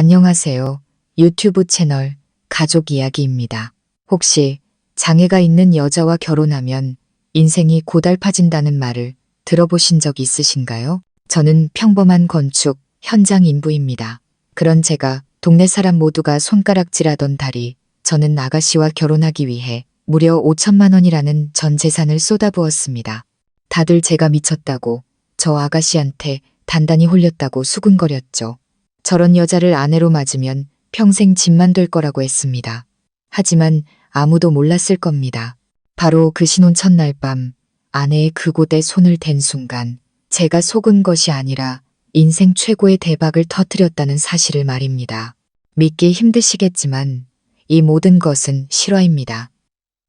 안녕하세요. 유튜브 채널 가족 이야기입니다. 혹시 장애가 있는 여자와 결혼하면 인생이 고달파진다는 말을 들어보신 적 있으신가요? 저는 평범한 건축 현장 인부입니다. 그런 제가 동네 사람 모두가 손가락질하던 달이 저는 아가씨와 결혼하기 위해 무려 5천만 원이라는 전 재산을 쏟아부었습니다. 다들 제가 미쳤다고 저 아가씨한테 단단히 홀렸다고 수군거렸죠. 저런 여자를 아내로 맞으면 평생 집만 될 거라고 했습니다. 하지만 아무도 몰랐을 겁니다. 바로 그 신혼 첫날 밤 아내의 그곳에 손을 댄 순간 제가 속은 것이 아니라 인생 최고의 대박을 터뜨렸다는 사실을 말입니다. 믿기 힘드시겠지만 이 모든 것은 실화입니다.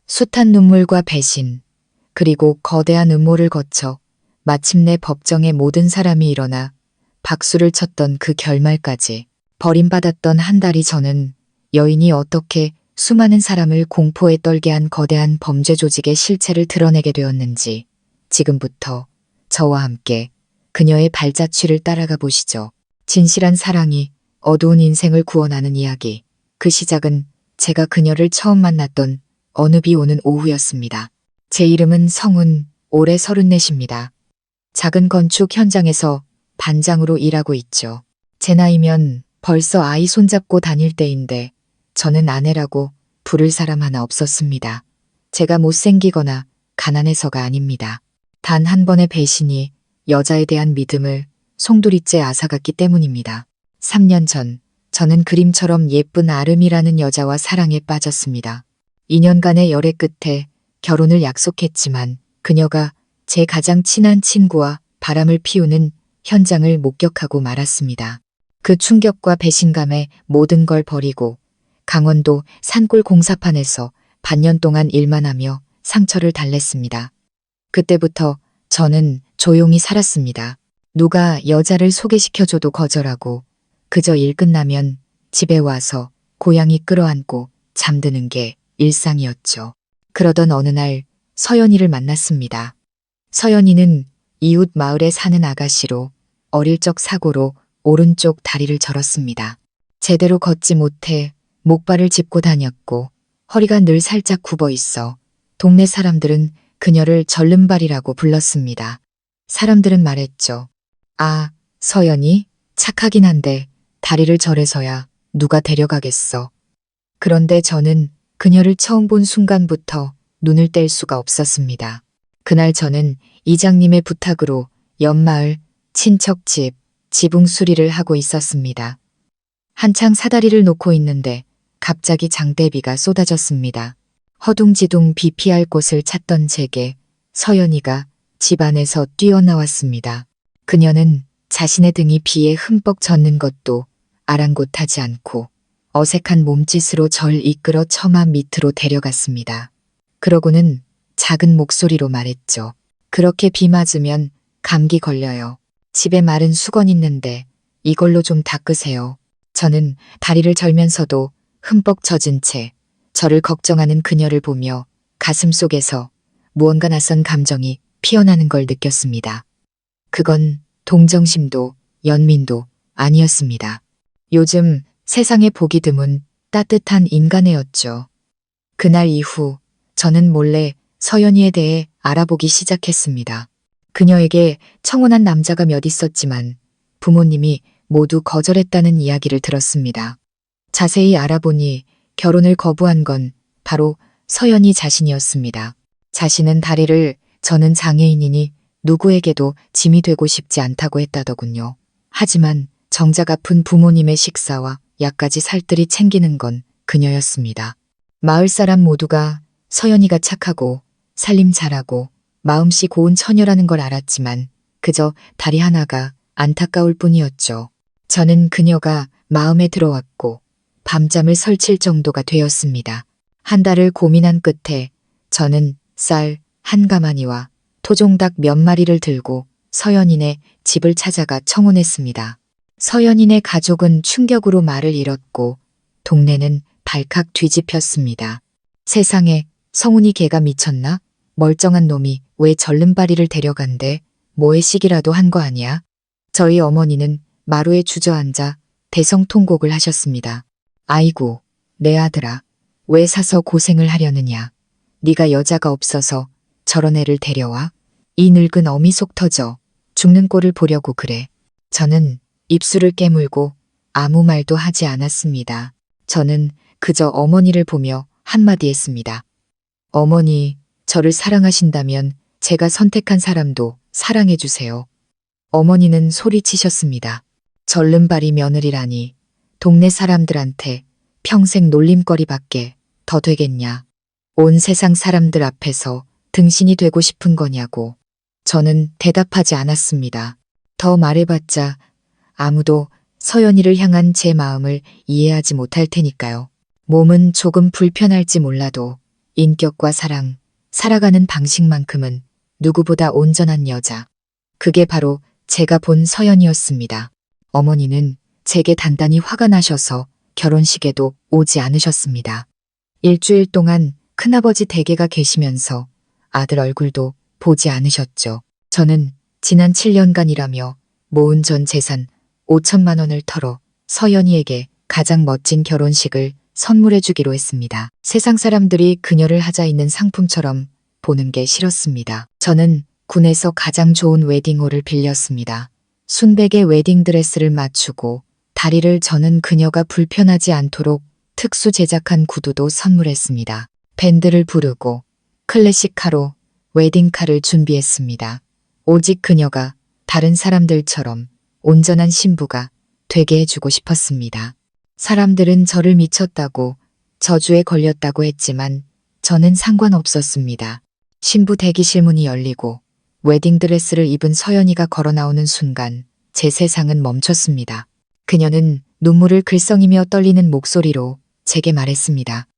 숱한 눈물과 배신, 그리고 거대한 음모를 거쳐 마침내 법정에 모든 사람이 일어나 박수를 쳤던 그 결말까지 버림받았던 한 달이 저는 여인이 어떻게 수많은 사람을 공포에 떨게 한 거대한 범죄 조직의 실체를 드러내게 되었는지 지금부터 저와 함께 그녀의 발자취를 따라가 보시죠. 진실한 사랑이 어두운 인생을 구원하는 이야기. 그 시작은 제가 그녀를 처음 만났던 어느 비 오는 오후였습니다. 제 이름은 성은, 올해 34입니다. 작은 건축 현장에서 반장으로 일하고 있죠. 제 나이면 벌써 아이 손잡고 다닐 때인데 저는 아내라고 부를 사람 하나 없었습니다. 제가 못생기거나 가난해서가 아닙니다. 단 한 번의 배신이 여자에 대한 믿음을 송두리째 앗아갔기 때문입니다. 3년 전 저는 그림처럼 예쁜 아름이라는 여자와 사랑에 빠졌습니다. 2년간의 열애 끝에 결혼을 약속했지만 그녀가 제 가장 친한 친구와 바람을 피우는 현장을 목격하고 말았습니다. 그 충격과 배신감에 모든 걸 버리고 강원도 산골 공사판에서 반년 동안 일만 하며 상처를 달랬습니다. 그때부터 저는 조용히 살았습니다. 누가 여자를 소개시켜줘도 거절하고 그저 일 끝나면 집에 와서 고양이 끌어안고 잠드는 게 일상이었죠. 그러던 어느 날 서연이를 만났습니다. 서연이는 이웃 마을에 사는 아가씨로 어릴 적 사고로 오른쪽 다리를 절었습니다. 제대로 걷지 못해 목발을 짚고 다녔고 허리가 늘 살짝 굽어 있어 동네 사람들은 그녀를 절름발이라고 불렀습니다. 사람들은 말했죠. 아, 서연이 착하긴 한데 다리를 절해서야 누가 데려가겠어. 그런데 저는 그녀를 처음 본 순간부터 눈을 뗄 수가 없었습니다. 그날 저는 이장님의 부탁으로 옆마을 친척집 지붕 수리를 하고 있었습니다. 한창 사다리를 놓고 있는데 갑자기 장대비가 쏟아졌습니다. 허둥지둥 비 피할 곳을 찾던 제게 서연이가 집 안에서 뛰어나왔습니다. 그녀는 자신의 등이 비에 흠뻑 젖는 것도 아랑곳하지 않고 어색한 몸짓으로 절 이끌어 처마 밑으로 데려갔습니다. 그러고는 작은 목소리로 말했죠. 그렇게 비 맞으면 감기 걸려요. 집에 마른 수건 있는데 이걸로 좀 닦으세요. 저는 다리를 절면서도 흠뻑 젖은 채 저를 걱정하는 그녀를 보며 가슴속에서 무언가 낯선 감정이 피어나는 걸 느꼈습니다. 그건 동정심도 연민도 아니었습니다. 요즘 세상에 보기 드문 따뜻한 인간애였죠. 그날 이후 저는 몰래 서연이에 대해 알아보기 시작했습니다. 그녀에게 청혼한 남자가 몇 있었지만 부모님이 모두 거절했다는 이야기를 들었습니다. 자세히 알아보니 결혼을 거부한 건 바로 서연이 자신이었습니다. 자신은 다리를, 저는 장애인이니 누구에게도 짐이 되고 싶지 않다고 했다더군요. 하지만 정작 아픈 부모님의 식사와 약까지 살뜰히 챙기는 건 그녀였습니다. 마을 사람 모두가 서연이가 착하고 살림 잘하고 마음씨 고운 처녀라는 걸 알았지만 그저 다리 하나가 안타까울 뿐이었죠. 저는 그녀가 마음에 들어왔고 밤잠을 설칠 정도가 되었습니다. 한 달을 고민한 끝에 저는 쌀 한 가마니와 토종닭 몇 마리를 들고 서연인의 집을 찾아가 청혼했습니다. 서연인의 가족은 충격으로 말을 잃었고 동네는 발칵 뒤집혔습니다. 세상에 성훈이 걔가 미쳤나? 멀쩡한 놈이 왜 절름발이를 데려간대? 뭐의 시기라도 한 거 아니야? 저희 어머니는 마루에 주저앉아 대성통곡을 하셨습니다. 아이고, 내 아들아, 왜 사서 고생을 하려느냐. 네가 여자가 없어서 저런 애를 데려와? 이 늙은 어미 속 터져 죽는 꼴을 보려고 그래. 저는 입술을 깨물고 아무 말도 하지 않았습니다. 저는 그저 어머니를 보며 한마디 했습니다. 어머니, 저를 사랑하신다면 제가 선택한 사람도 사랑해 주세요. 어머니는 소리치셨습니다. 절름발이 며느리라니 동네 사람들한테 평생 놀림거리밖에 더 되겠냐. 온 세상 사람들 앞에서 등신이 되고 싶은 거냐고. 저는 대답하지 않았습니다. 더 말해봤자 아무도 서연이를 향한 제 마음을 이해하지 못할 테니까요. 몸은 조금 불편할지 몰라도 인격과 사랑, 살아가는 방식만큼은 누구보다 온전한 여자. 그게 바로 제가 본 서연이었습니다. 어머니는 제게 단단히 화가 나셔서 결혼식에도 오지 않으셨습니다. 일주일 동안 큰아버지 댁에가 계시면서 아들 얼굴도 보지 않으셨죠. 저는 지난 7년간 일하며 모은 전 재산 5천만 원을 털어 서연이에게 가장 멋진 결혼식을 선물해 주기로 했습니다. 세상 사람들이 그녀를 하자 있는 상품처럼 보는 게 싫었습니다. 저는 군에서 가장 좋은 웨딩홀을 빌렸습니다. 순백의 웨딩드레스를 맞추고 다리를 저는 그녀가 불편하지 않도록 특수 제작한 구두도 선물했습니다. 밴드를 부르고 클래식카로 웨딩카를 준비했습니다. 오직 그녀가 다른 사람들처럼 온전한 신부가 되게 해주고 싶었습니다. 사람들은 저를 미쳤다고 저주에 걸렸다고 했지만 저는 상관없었습니다. 신부 대기실 문이 열리고 웨딩드레스를 입은 서연이가 걸어 나오는 순간 제 세상은 멈췄습니다. 그녀는 눈물을 글썽이며 떨리는 목소리로 제게 말했습니다.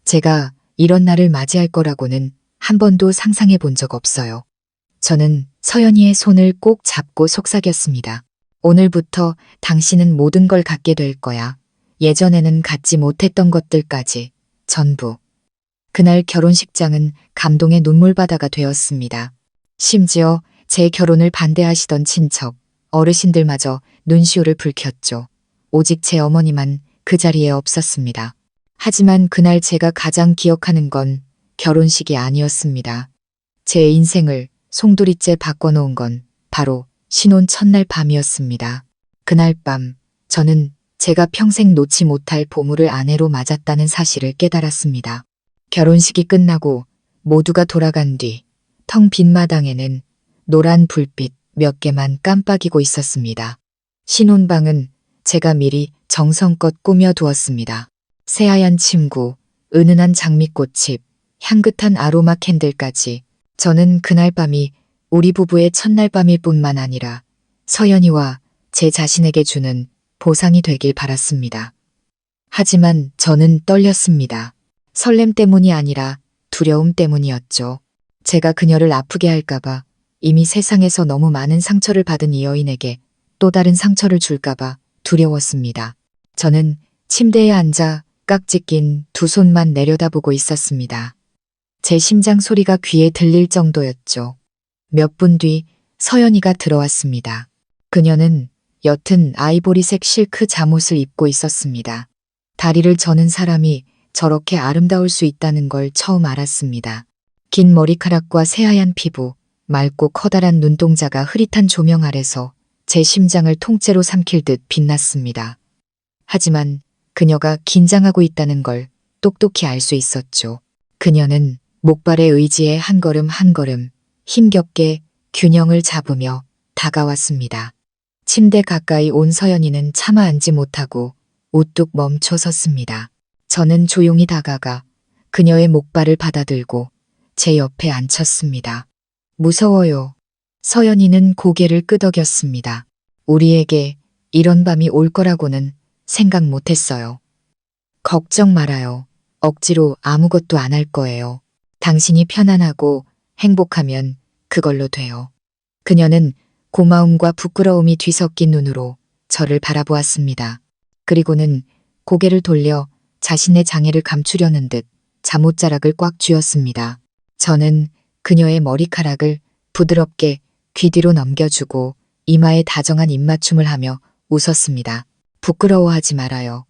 제가 이런 날을 맞이할 거라고는 한 번도 상상해 본 적 없어요. 저는 서연이의 손을 꼭 잡고 속삭였습니다. 오늘부터 당신은 모든 걸 갖게 될 거야. 예전에는 갖지 못했던 것들까지 전부. 그날 결혼식장은 감동의 눈물바다가 되었습니다. 심지어 제 결혼을 반대하시던 친척, 어르신들마저 눈시울을 붉혔죠. 오직 제 어머니만 그 자리에 없었습니다. 하지만 그날 제가 가장 기억하는 건 결혼식이 아니었습니다. 제 인생을 송두리째 바꿔놓은 건 바로 신혼 첫날 밤이었습니다. 그날 밤 저는 제가 평생 놓지 못할 보물을 아내로 맞았다는 사실을 깨달았습니다. 결혼식이 끝나고 모두가 돌아간 뒤 텅 빈 마당에는 노란 불빛 몇 개만 깜빡이고 있었습니다. 신혼방은 제가 미리 정성껏 꾸며두었습니다. 새하얀 침구, 은은한 장미꽃잎, 향긋한 아로마 캔들까지 저는 그날 밤이 우리 부부의 첫날 밤일 뿐만 아니라 서연이와 제 자신에게 주는 보상이 되길 바랐습니다. 하지만 저는 떨렸습니다. 설렘 때문이 아니라 두려움 때문이었죠. 제가 그녀를 아프게 할까봐, 이미 세상에서 너무 많은 상처를 받은 이 여인에게 또 다른 상처를 줄까봐 두려웠습니다. 저는 침대에 앉아 깍지 낀 두 손만 내려다보고 있었습니다. 제 심장 소리가 귀에 들릴 정도였죠. 몇 분 뒤 서연이가 들어왔습니다. 그녀는 옅은 아이보리색 실크 잠옷을 입고 있었습니다. 다리를 저는 사람이 저렇게 아름다울 수 있다는 걸 처음 알았습니다. 긴 머리카락과 새하얀 피부, 맑고 커다란 눈동자가 흐릿한 조명 아래서 제 심장을 통째로 삼킬 듯 빛났습니다. 하지만 그녀가 긴장하고 있다는 걸 똑똑히 알 수 있었죠. 그녀는 목발의 의지에 한 걸음 한 걸음 힘겹게 균형을 잡으며 다가왔습니다. 침대 가까이 온 서연이는 차마 앉지 못하고 우뚝 멈춰 섰습니다. 저는 조용히 다가가 그녀의 목발을 받아들고 제 옆에 앉혔습니다. 무서워요. 서연이는 고개를 끄덕였습니다. 우리에게 이런 밤이 올 거라고는 생각 못했어요. 걱정 말아요. 억지로 아무것도 안 할 거예요. 당신이 편안하고 행복하면 그걸로 돼요. 그녀는 고마움과 부끄러움이 뒤섞인 눈으로 저를 바라보았습니다. 그리고는 고개를 돌려 자신의 장애를 감추려는 듯 잠옷자락을 꽉 쥐었습니다. 저는 그녀의 머리카락을 부드럽게 귀 뒤로 넘겨주고 이마에 다정한 입맞춤을 하며 웃었습니다. 부끄러워하지 말아요.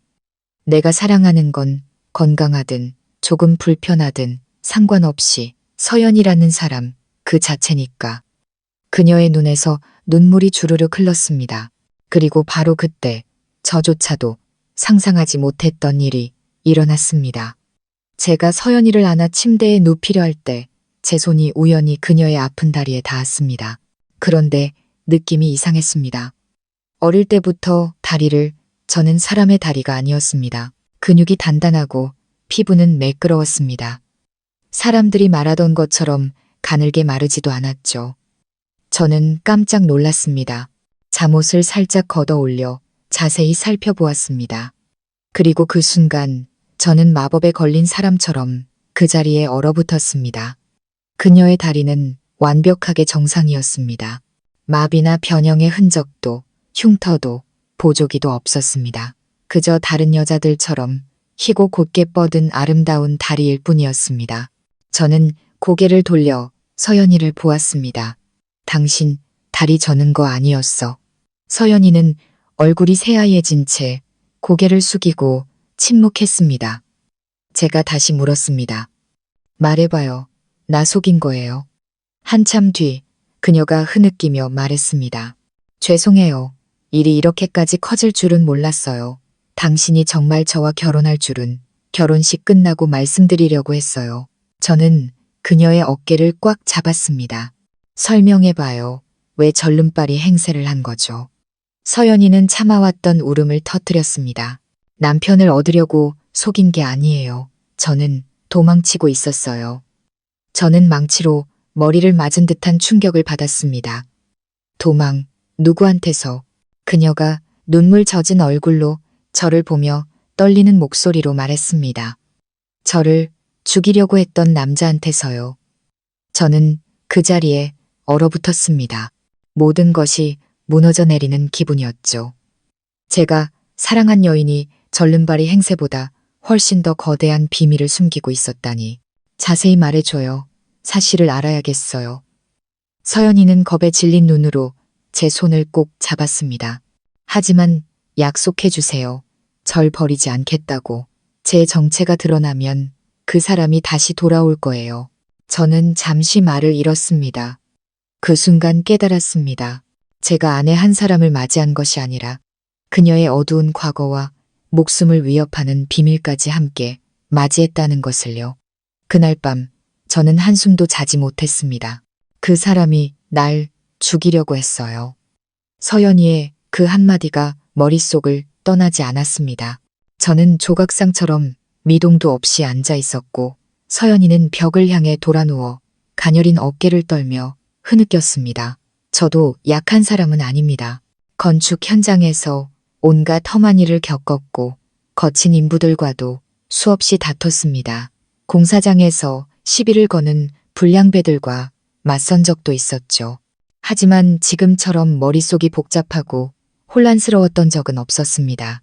내가 사랑하는 건 건강하든 조금 불편하든 상관없이 서연이라는 사람 그 자체니까. 그녀의 눈에서 눈물이 주르륵 흘렀습니다. 그리고 바로 그때 저조차도 상상하지 못했던 일이 일어났습니다. 제가 서연이를 안아 침대에 눕히려 할 때 제 손이 우연히 그녀의 아픈 다리에 닿았습니다. 그런데 느낌이 이상했습니다. 어릴 때부터 다리를 저는 사람의 다리가 아니었습니다. 근육이 단단하고 피부는 매끄러웠습니다. 사람들이 말하던 것처럼 가늘게 마르지도 않았죠. 저는 깜짝 놀랐습니다. 잠옷을 살짝 걷어 올려 자세히 살펴보았습니다. 그리고 그 순간 저는 마법에 걸린 사람처럼 그 자리에 얼어붙었습니다. 그녀의 다리는 완벽하게 정상이었습니다. 마비나 변형의 흔적도 흉터도 보조기도 없었습니다. 그저 다른 여자들처럼 희고 곧게 뻗은 아름다운 다리일 뿐이었습니다. 저는 고개를 돌려 서연이를 보았습니다. 당신 다리 저는 거 아니었어. 서연이는 얼굴이 새하얘진 채 고개를 숙이고 침묵했습니다. 제가 다시 물었습니다. 말해봐요. 나 속인 거예요. 한참 뒤 그녀가 흐느끼며 말했습니다. 죄송해요. 일이 이렇게까지 커질 줄은 몰랐어요. 당신이 정말 저와 결혼할 줄은 결혼식 끝나고 말씀드리려고 했어요. 저는 그녀의 어깨를 꽉 잡았습니다. 설명해봐요. 왜 절름발이 행세를 한 거죠? 서연이는 참아왔던 울음을 터뜨렸습니다. 남편을 얻으려고 속인 게 아니에요. 저는 도망치고 있었어요. 저는 망치로 머리를 맞은 듯한 충격을 받았습니다. 도망, 누구한테서? 그녀가 눈물 젖은 얼굴로 저를 보며 떨리는 목소리로 말했습니다. 저를 죽이려고 했던 남자한테서요. 저는 그 자리에 얼어붙었습니다. 모든 것이 무너져 내리는 기분이었죠. 제가 사랑한 여인이 절름발이 행세보다 훨씬 더 거대한 비밀을 숨기고 있었다니. 자세히 말해줘요. 사실을 알아야겠어요. 서연이는 겁에 질린 눈으로 제 손을 꼭 잡았습니다. 하지만 약속해주세요. 절 버리지 않겠다고. 제 정체가 드러나면 그 사람이 다시 돌아올 거예요. 저는 잠시 말을 잃었습니다. 그 순간 깨달았습니다. 제가 아내 한 사람을 맞이한 것이 아니라 그녀의 어두운 과거와 목숨을 위협하는 비밀까지 함께 맞이했다는 것을요. 그날 밤 저는 한숨도 자지 못했습니다. 그 사람이 날 죽이려고 했어요. 서연이의 그 한마디가 머릿속을 떠나지 않았습니다. 저는 조각상처럼 미동도 없이 앉아 있었고 서연이는 벽을 향해 돌아누워 가녀린 어깨를 떨며 흐느꼈습니다. 저도 약한 사람은 아닙니다. 건축 현장에서 온갖 험한 일을 겪었고 거친 인부들과도 수없이 다퉜습니다. 공사장에서 시비를 거는 불량배들과 맞선 적도 있었죠. 하지만 지금처럼 머릿속이 복잡하고 혼란스러웠던 적은 없었습니다.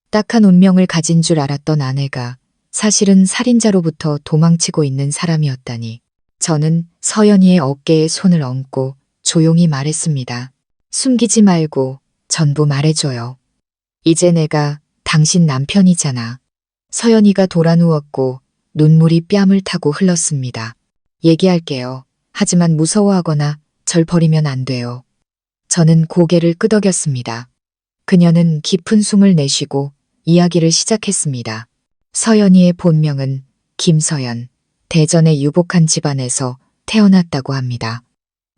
딱한 운명을 가진 줄 알았던 아내가 사실은 살인자로부터 도망치고 있는 사람이었다니. 저는 서연이의 어깨에 손을 얹고 조용히 말했습니다. 숨기지 말고 전부 말해줘요. 이제 내가 당신 남편이잖아. 서연이가 돌아누웠고 눈물이 뺨을 타고 흘렀습니다. 얘기할게요. 하지만 무서워하거나 절 버리면 안 돼요. 저는 고개를 끄덕였습니다. 그녀는 깊은 숨을 내쉬고 이야기를 시작했습니다. 서연이의 본명은 김서연, 대전의 유복한 집안에서 태어났다고 합니다.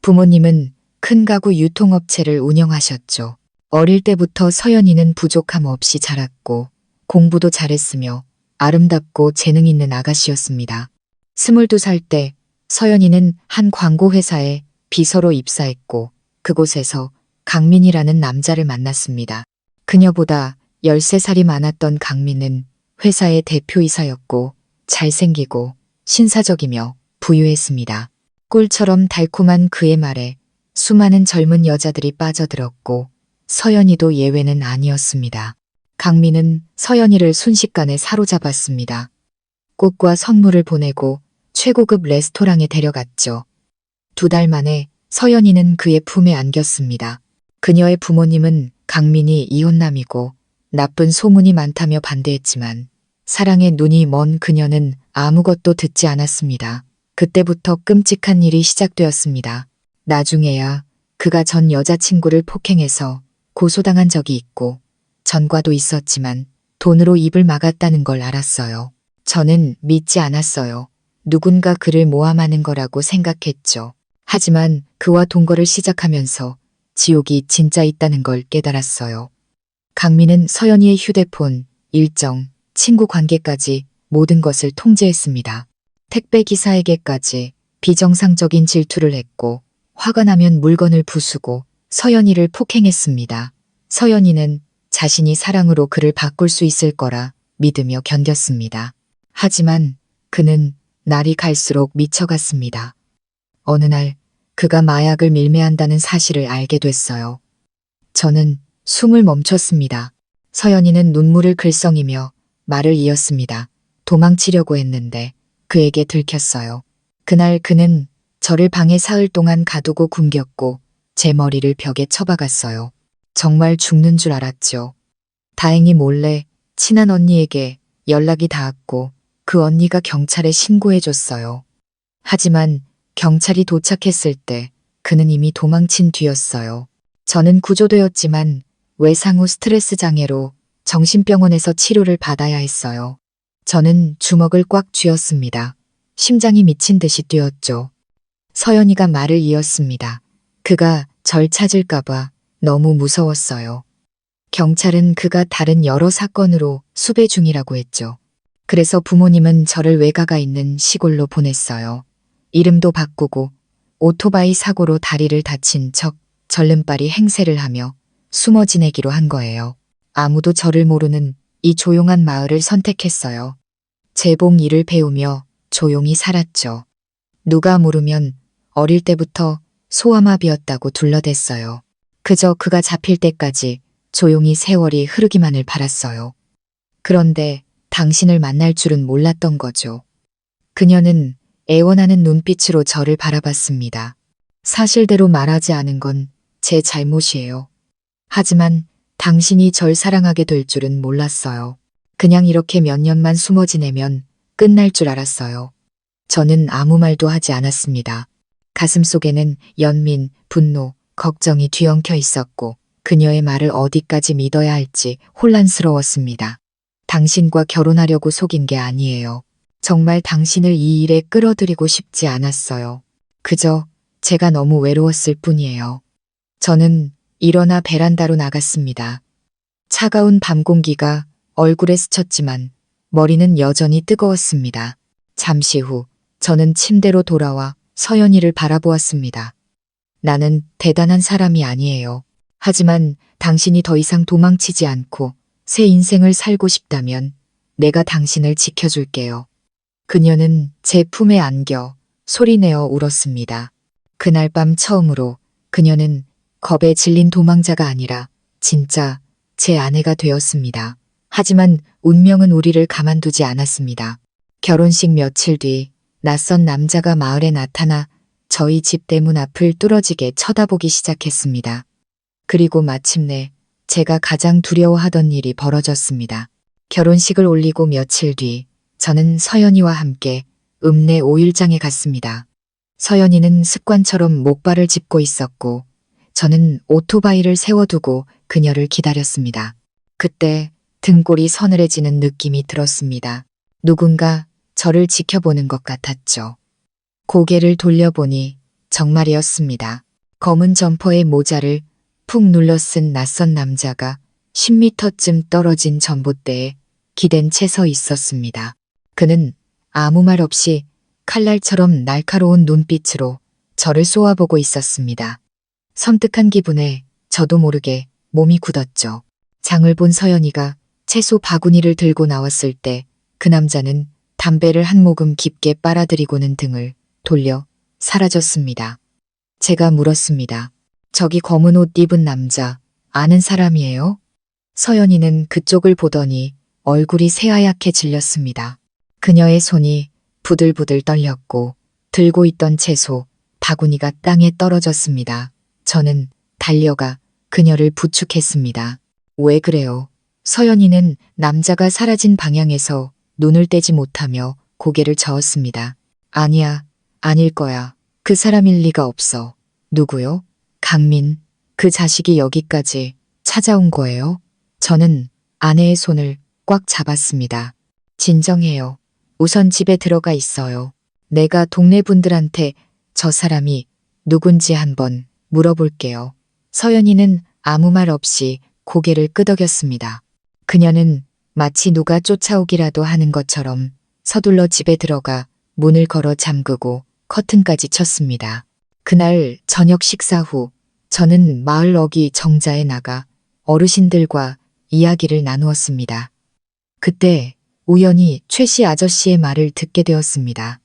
부모님은 큰 가구 유통업체를 운영하셨죠. 어릴 때부터 서연이는 부족함 없이 자랐고 공부도 잘했으며 아름답고 재능 있는 아가씨였습니다. 22살 때 서연이는 한 광고회사에 비서로 입사했고 그곳에서 강민이라는 남자를 만났습니다. 그녀보다 13살이 많았던 강민은 회사의 대표이사였고 잘생기고 신사적이며 부유했습니다. 꿀처럼 달콤한 그의 말에 수많은 젊은 여자들이 빠져들었고 서연이도 예외는 아니었습니다. 강민은 서연이를 순식간에 사로잡았습니다. 꽃과 선물을 보내고 최고급 레스토랑에 데려갔죠. 2달 만에 서연이는 그의 품에 안겼습니다. 그녀의 부모님은 강민이 이혼남이고 나쁜 소문이 많다며 반대했지만 사랑에 눈이 먼 그녀는 아무것도 듣지 않았습니다. 그때부터 끔찍한 일이 시작되었습니다. 나중에야 그가 전 여자친구를 폭행해서 고소당한 적이 있고 전과도 있었지만 돈으로 입을 막았다는 걸 알았어요. 저는 믿지 않았어요. 누군가 그를 모함하는 거라고 생각했죠. 하지만 그와 동거를 시작하면서 지옥이 진짜 있다는 걸 깨달았어요. 강민은 서연이의 휴대폰, 일정, 친구 관계까지 모든 것을 통제했습니다. 택배 기사에게까지 비정상적인 질투를 했고 화가 나면 물건을 부수고 서연이를 폭행했습니다. 서연이는 자신이 사랑으로 그를 바꿀 수 있을 거라 믿으며 견뎠습니다. 하지만 그는 날이 갈수록 미쳐갔습니다. 어느 날 그가 마약을 밀매한다는 사실을 알게 됐어요. 저는 숨을 멈췄습니다. 서연이는 눈물을 글썽이며 말을 이었습니다. 도망치려고 했는데 그에게 들켰어요. 그날 그는 저를 방에 사흘 동안 가두고 굶겼고 제 머리를 벽에 쳐박았어요. 정말 죽는 줄 알았죠. 다행히 몰래 친한 언니에게 연락이 닿았고 그 언니가 경찰에 신고해줬어요. 하지만 경찰이 도착했을 때 그는 이미 도망친 뒤였어요. 저는 구조되었지만 외상 후 스트레스 장애로 정신병원에서 치료를 받아야 했어요. 저는 주먹을 꽉 쥐었습니다. 심장이 미친 듯이 뛰었죠. 서연이가 말을 이었습니다. 그가 절 찾을까봐 너무 무서웠어요. 경찰은 그가 다른 여러 사건으로 수배 중이라고 했죠. 그래서 부모님은 저를 외가가 있는 시골로 보냈어요. 이름도 바꾸고 오토바이 사고로 다리를 다친 척 절름발이 행세를 하며 숨어 지내기로 한 거예요. 아무도 저를 모르는 이 조용한 마을을 선택했어요. 재봉 일을 배우며 조용히 살았죠. 누가 물으면 어릴 때부터 소아마비였다고 둘러댔어요. 그저 그가 잡힐 때까지 조용히 세월이 흐르기만을 바랐어요. 그런데 당신을 만날 줄은 몰랐던 거죠. 그녀는 애원하는 눈빛으로 저를 바라봤습니다. 사실대로 말하지 않은 건 제 잘못이에요. 하지만 당신이 절 사랑하게 될 줄은 몰랐어요. 그냥 이렇게 몇 년만 숨어 지내면 끝날 줄 알았어요. 저는 아무 말도 하지 않았습니다. 가슴속에는 연민, 분노, 걱정이 뒤엉켜 있었고 그녀의 말을 어디까지 믿어야 할지 혼란스러웠습니다. 당신과 결혼하려고 속인 게 아니에요. 정말 당신을 이 일에 끌어들이고 싶지 않았어요. 그저 제가 너무 외로웠을 뿐이에요. 저는 일어나 베란다로 나갔습니다. 차가운 밤 공기가 얼굴에 스쳤지만 머리는 여전히 뜨거웠습니다. 잠시 후 저는 침대로 돌아와 서연이를 바라보았습니다. 나는 대단한 사람이 아니에요. 하지만 당신이 더 이상 도망치지 않고 새 인생을 살고 싶다면 내가 당신을 지켜줄게요. 그녀는 제 품에 안겨 소리내어 울었습니다. 그날 밤 처음으로 그녀는 겁에 질린 도망자가 아니라 진짜 제 아내가 되었습니다. 하지만 운명은 우리를 가만두지 않았습니다. 결혼식 며칠 뒤 낯선 남자가 마을에 나타나 저희 집 대문 앞을 뚫어지게 쳐다보기 시작했습니다. 그리고 마침내 제가 가장 두려워하던 일이 벌어졌습니다. 결혼식을 올리고 며칠 뒤 저는 서연이와 함께 읍내 오일장에 갔습니다. 서연이는 습관처럼 목발을 짚고 있었고 저는 오토바이를 세워두고 그녀를 기다렸습니다. 그때 등골이 서늘해지는 느낌이 들었습니다. 누군가 저를 지켜보는 것 같았죠. 고개를 돌려보니 정말이었습니다. 검은 점퍼에 모자를 푹 눌러 쓴 낯선 남자가 10m쯤 떨어진 전봇대에 기댄 채 서 있었습니다. 그는 아무 말 없이 칼날처럼 날카로운 눈빛으로 저를 쏘아보고 있었습니다. 섬뜩한 기분에 저도 모르게 몸이 굳었죠. 장을 본 서연이가 채소 바구니를 들고 나왔을 때 그 남자는 담배를 한 모금 깊게 빨아들이고는 등을 돌려 사라졌습니다. 제가 물었습니다. 저기 검은 옷 입은 남자 아는 사람이에요? 서연이는 그쪽을 보더니 얼굴이 새하얗게 질렸습니다. 그녀의 손이 부들부들 떨렸고 들고 있던 채소 바구니가 땅에 떨어졌습니다. 저는 달려가 그녀를 부축했습니다. 왜 그래요? 서연이는 남자가 사라진 방향에서 눈을 떼지 못하며 고개를 저었습니다. 아니야, 아닐 거야. 그 사람일 리가 없어. 누구요? 강민. 그 자식이 여기까지 찾아온 거예요? 저는 아내의 손을 꽉 잡았습니다. 진정해요. 우선 집에 들어가 있어요. 내가 동네 분들한테 저 사람이 누군지 한번 물어볼게요. 서연이는 아무 말 없이 고개를 끄덕였습니다. 그녀는 마치 누가 쫓아오기라도 하는 것처럼 서둘러 집에 들어가 문을 걸어 잠그고 커튼까지 쳤습니다. 그날 저녁 식사 후 저는 마을 어귀 정자에 나가 어르신들과 이야기를 나누었습니다. 그때 우연히 최 씨 아저씨의 말을 듣게 되었습니다.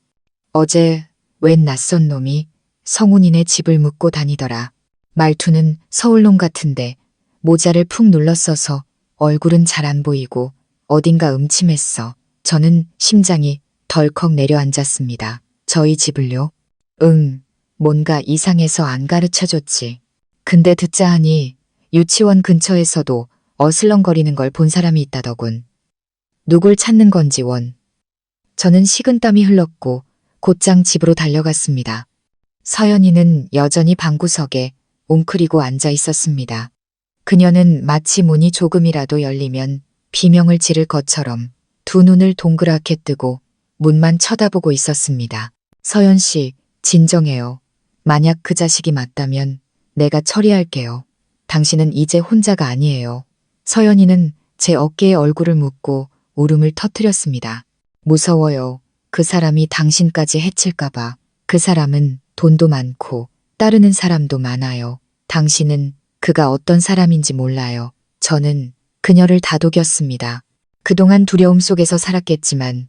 어제 웬 낯선 놈이 성운이네 집을 묵고 다니더라. 말투는 서울놈 같은데 모자를 푹 눌러 써서 얼굴은 잘 안 보이고 어딘가 음침했어. 저는 심장이 덜컥 내려앉았습니다. 저희 집을요? 응, 뭔가 이상해서 안 가르쳐줬지. 근데 듣자 하니 유치원 근처에서도 어슬렁거리는 걸 본 사람이 있다더군. 누굴 찾는 건지 원. 저는 식은땀이 흘렀고 곧장 집으로 달려갔습니다. 서연이는 여전히 방구석에 웅크리고 앉아 있었습니다. 그녀는 마치 문이 조금이라도 열리면 비명을 지를 것처럼 두 눈을 동그랗게 뜨고 문만 쳐다보고 있었습니다. 서연 씨, 진정해요. 만약 그 자식이 맞다면 내가 처리할게요. 당신은 이제 혼자가 아니에요. 서연이는 제 어깨에 얼굴을 묻고 울음을 터뜨렸습니다. 무서워요. 그 사람이 당신까지 해칠까봐. 그 사람은 돈도 많고 따르는 사람도 많아요. 당신은 그가 어떤 사람인지 몰라요. 저는 그녀를 다독였습니다. 그동안 두려움 속에서 살았겠지만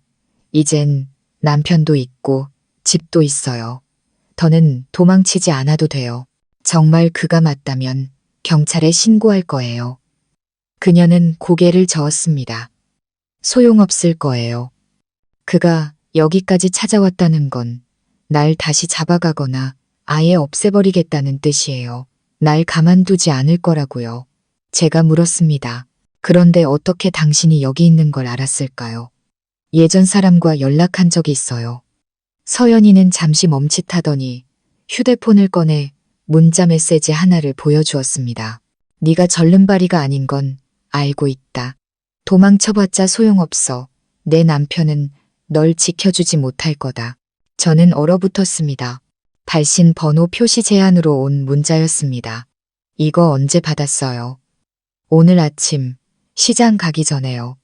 이젠 남편도 있고 집도 있어요. 더는 도망치지 않아도 돼요. 정말 그가 맞다면 경찰에 신고할 거예요. 그녀는 고개를 저었습니다. 소용없을 거예요. 그가 여기까지 찾아왔다는 건 날 다시 잡아가거나 아예 없애버리겠다는 뜻이에요. 날 가만두지 않을 거라고요. 제가 물었습니다. 그런데 어떻게 당신이 여기 있는 걸 알았을까요? 예전 사람과 연락한 적이 있어요. 서연이는 잠시 멈칫하더니 휴대폰을 꺼내 문자 메시지 하나를 보여주었습니다. 네가 절름발이가 아닌 건 알고 있다. 도망쳐봤자 소용없어. 내 남편은 널 지켜주지 못할 거다. 저는 얼어붙었습니다. 발신 번호 표시 제한으로 온 문자였습니다. 이거 언제 받았어요? 오늘 아침 시장 가기 전에요.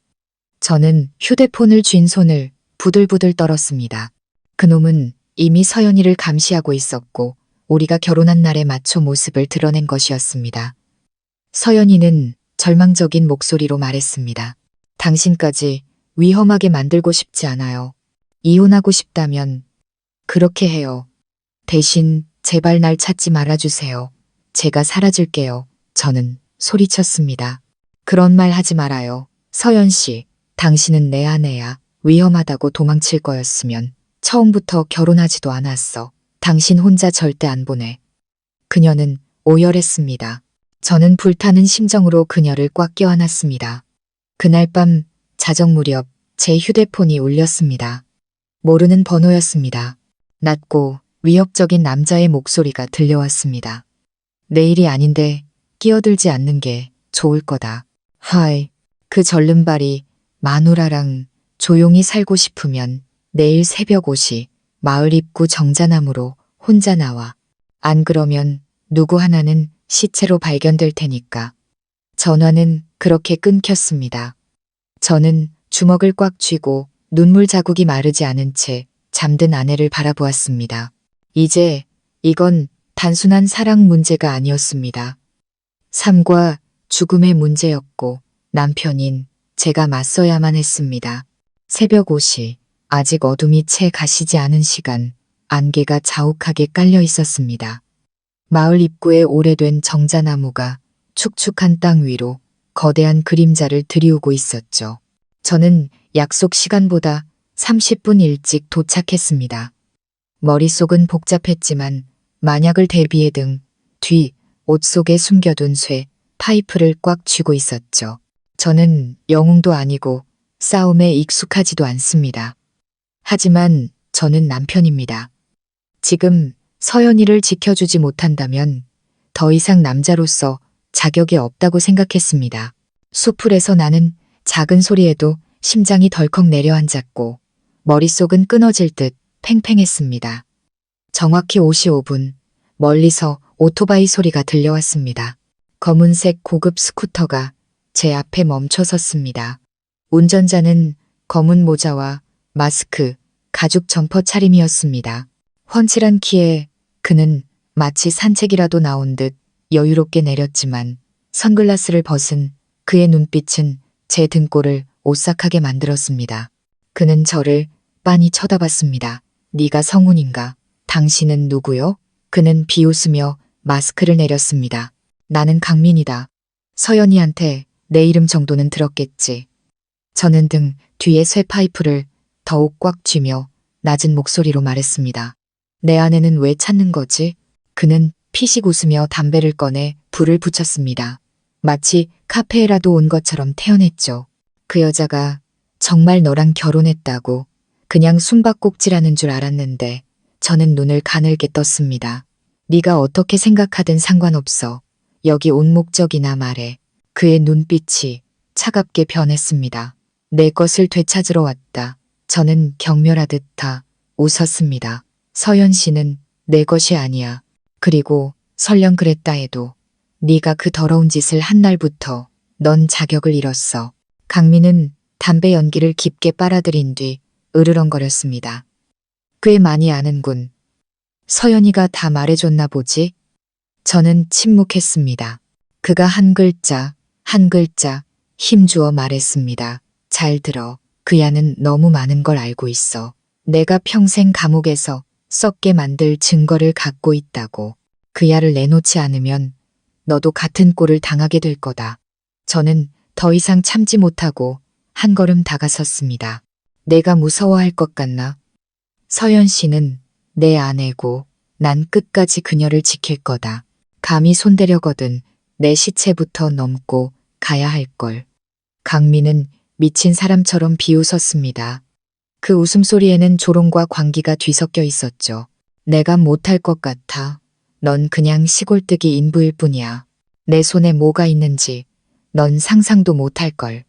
저는 휴대폰을 쥔 손을 부들부들 떨었습니다. 그놈은 이미 서연이를 감시하고 있었고 우리가 결혼한 날에 맞춰 모습을 드러낸 것이었습니다. 서연이는 절망적인 목소리로 말했습니다. 당신까지 위험하게 만들고 싶지 않아요. 이혼하고 싶다면 그렇게 해요. 대신 제발 날 찾지 말아주세요. 제가 사라질게요. 저는 소리쳤습니다. 그런 말 하지 말아요. 서연 씨, 당신은 내 아내야. 위험하다고 도망칠 거였으면 처음부터 결혼하지도 않았어. 당신 혼자 절대 안 보내. 그녀는 오열했습니다. 저는 불타는 심정으로 그녀를 꽉 껴안았습니다. 그날 밤 자정 무렵 제 휴대폰이 울렸습니다. 모르는 번호였습니다. 낮고 위협적인 남자의 목소리가 들려왔습니다. 내일이 아닌데 끼어들지 않는 게 좋을 거다. 하이, 그 절름발이 마누라랑 조용히 살고 싶으면 내일 새벽 5시 마을 입구 정자나무로 혼자 나와. 안 그러면 누구 하나는 시체로 발견될 테니까. 전화는 그렇게 끊겼습니다. 저는 주먹을 꽉 쥐고 눈물 자국이 마르지 않은 채 잠든 아내를 바라보았습니다. 이제 이건 단순한 사랑 문제가 아니었습니다. 삶과 죽음의 문제였고 남편인 제가 맞서야만 했습니다. 새벽 5시, 아직 어둠이 채 가시지 않은 시간, 안개가 자욱하게 깔려 있었습니다. 마을 입구에 오래된 정자나무가 축축한 땅 위로 거대한 그림자를 들이우고 있었죠. 저는 약속 시간보다 30분 일찍 도착했습니다. 머릿속은 복잡했지만 만약을 대비해 등 뒤 옷 속에 숨겨둔 쇠 파이프를 꽉 쥐고 있었죠. 저는 영웅도 아니고 싸움에 익숙하지도 않습니다. 하지만 저는 남편입니다. 지금 서연이를 지켜주지 못한다면 더 이상 남자로서 자격이 없다고 생각했습니다. 수풀에서 나는 작은 소리에도 심장이 덜컥 내려앉았고 머릿속은 끊어질 듯 팽팽했습니다. 정확히 55분, 멀리서 오토바이 소리가 들려왔습니다. 검은색 고급 스쿠터가 제 앞에 멈춰 섰습니다. 운전자는 검은 모자와 마스크, 가죽 점퍼 차림이었습니다. 훤칠한 키에 그는 마치 산책이라도 나온 듯 여유롭게 내렸지만 선글라스를 벗은 그의 눈빛은 제 등골을 오싹하게 만들었습니다. 그는 저를 빤히 쳐다봤습니다. 네가 성훈인가? 당신은 누구요? 그는 비웃으며 마스크를 내렸습니다. 나는 강민이다. 서연이한테 내 이름 정도는 들었겠지. 저는 등 뒤에 쇠파이프를 더욱 꽉 쥐며 낮은 목소리로 말했습니다. 내 아내는 왜 찾는 거지? 그는 피식 웃으며 담배를 꺼내 불을 붙였습니다. 마치 카페에라도 온 것처럼 태연했죠. 그 여자가 정말 너랑 결혼했다고 그냥 숨바꼭질하는 줄 알았는데 저는 눈을 가늘게 떴습니다. 네가 어떻게 생각하든 상관없어. 여기 온 목적이나 말해. 그의 눈빛이 차갑게 변했습니다. 내 것을 되찾으러 왔다. 저는 경멸하듯 다 웃었습니다. 서연 씨는 내 것이 아니야. 그리고 설령 그랬다 해도 네가 그 더러운 짓을 한 날부터 넌 자격을 잃었어. 강민은 담배 연기를 깊게 빨아들인 뒤 으르렁거렸습니다. 꽤 많이 아는군. 서연이가 다 말해줬나 보지? 저는 침묵했습니다. 그가 한 글자 힘주어 말했습니다. 잘 들어. 그야는 너무 많은 걸 알고 있어. 내가 평생 감옥에서 썩게 만들 증거를 갖고 있다고. 그야를 내놓지 않으면 너도 같은 꼴을 당하게 될 거다. 저는 더 이상 참지 못하고 한 걸음 다가섰습니다. 내가 무서워할 것 같나? 서연 씨는 내 아내고 난 끝까지 그녀를 지킬 거다. 감히 손대려거든 내 시체부터 넘고 가야 할 걸. 강민은 미친 사람처럼 비웃었습니다. 그 웃음소리에는 조롱과 광기가 뒤섞여 있었죠. 내가 못할 것 같아. 넌 그냥 시골뜨기 인부일 뿐이야. 내 손에 뭐가 있는지 넌 상상도 못할걸.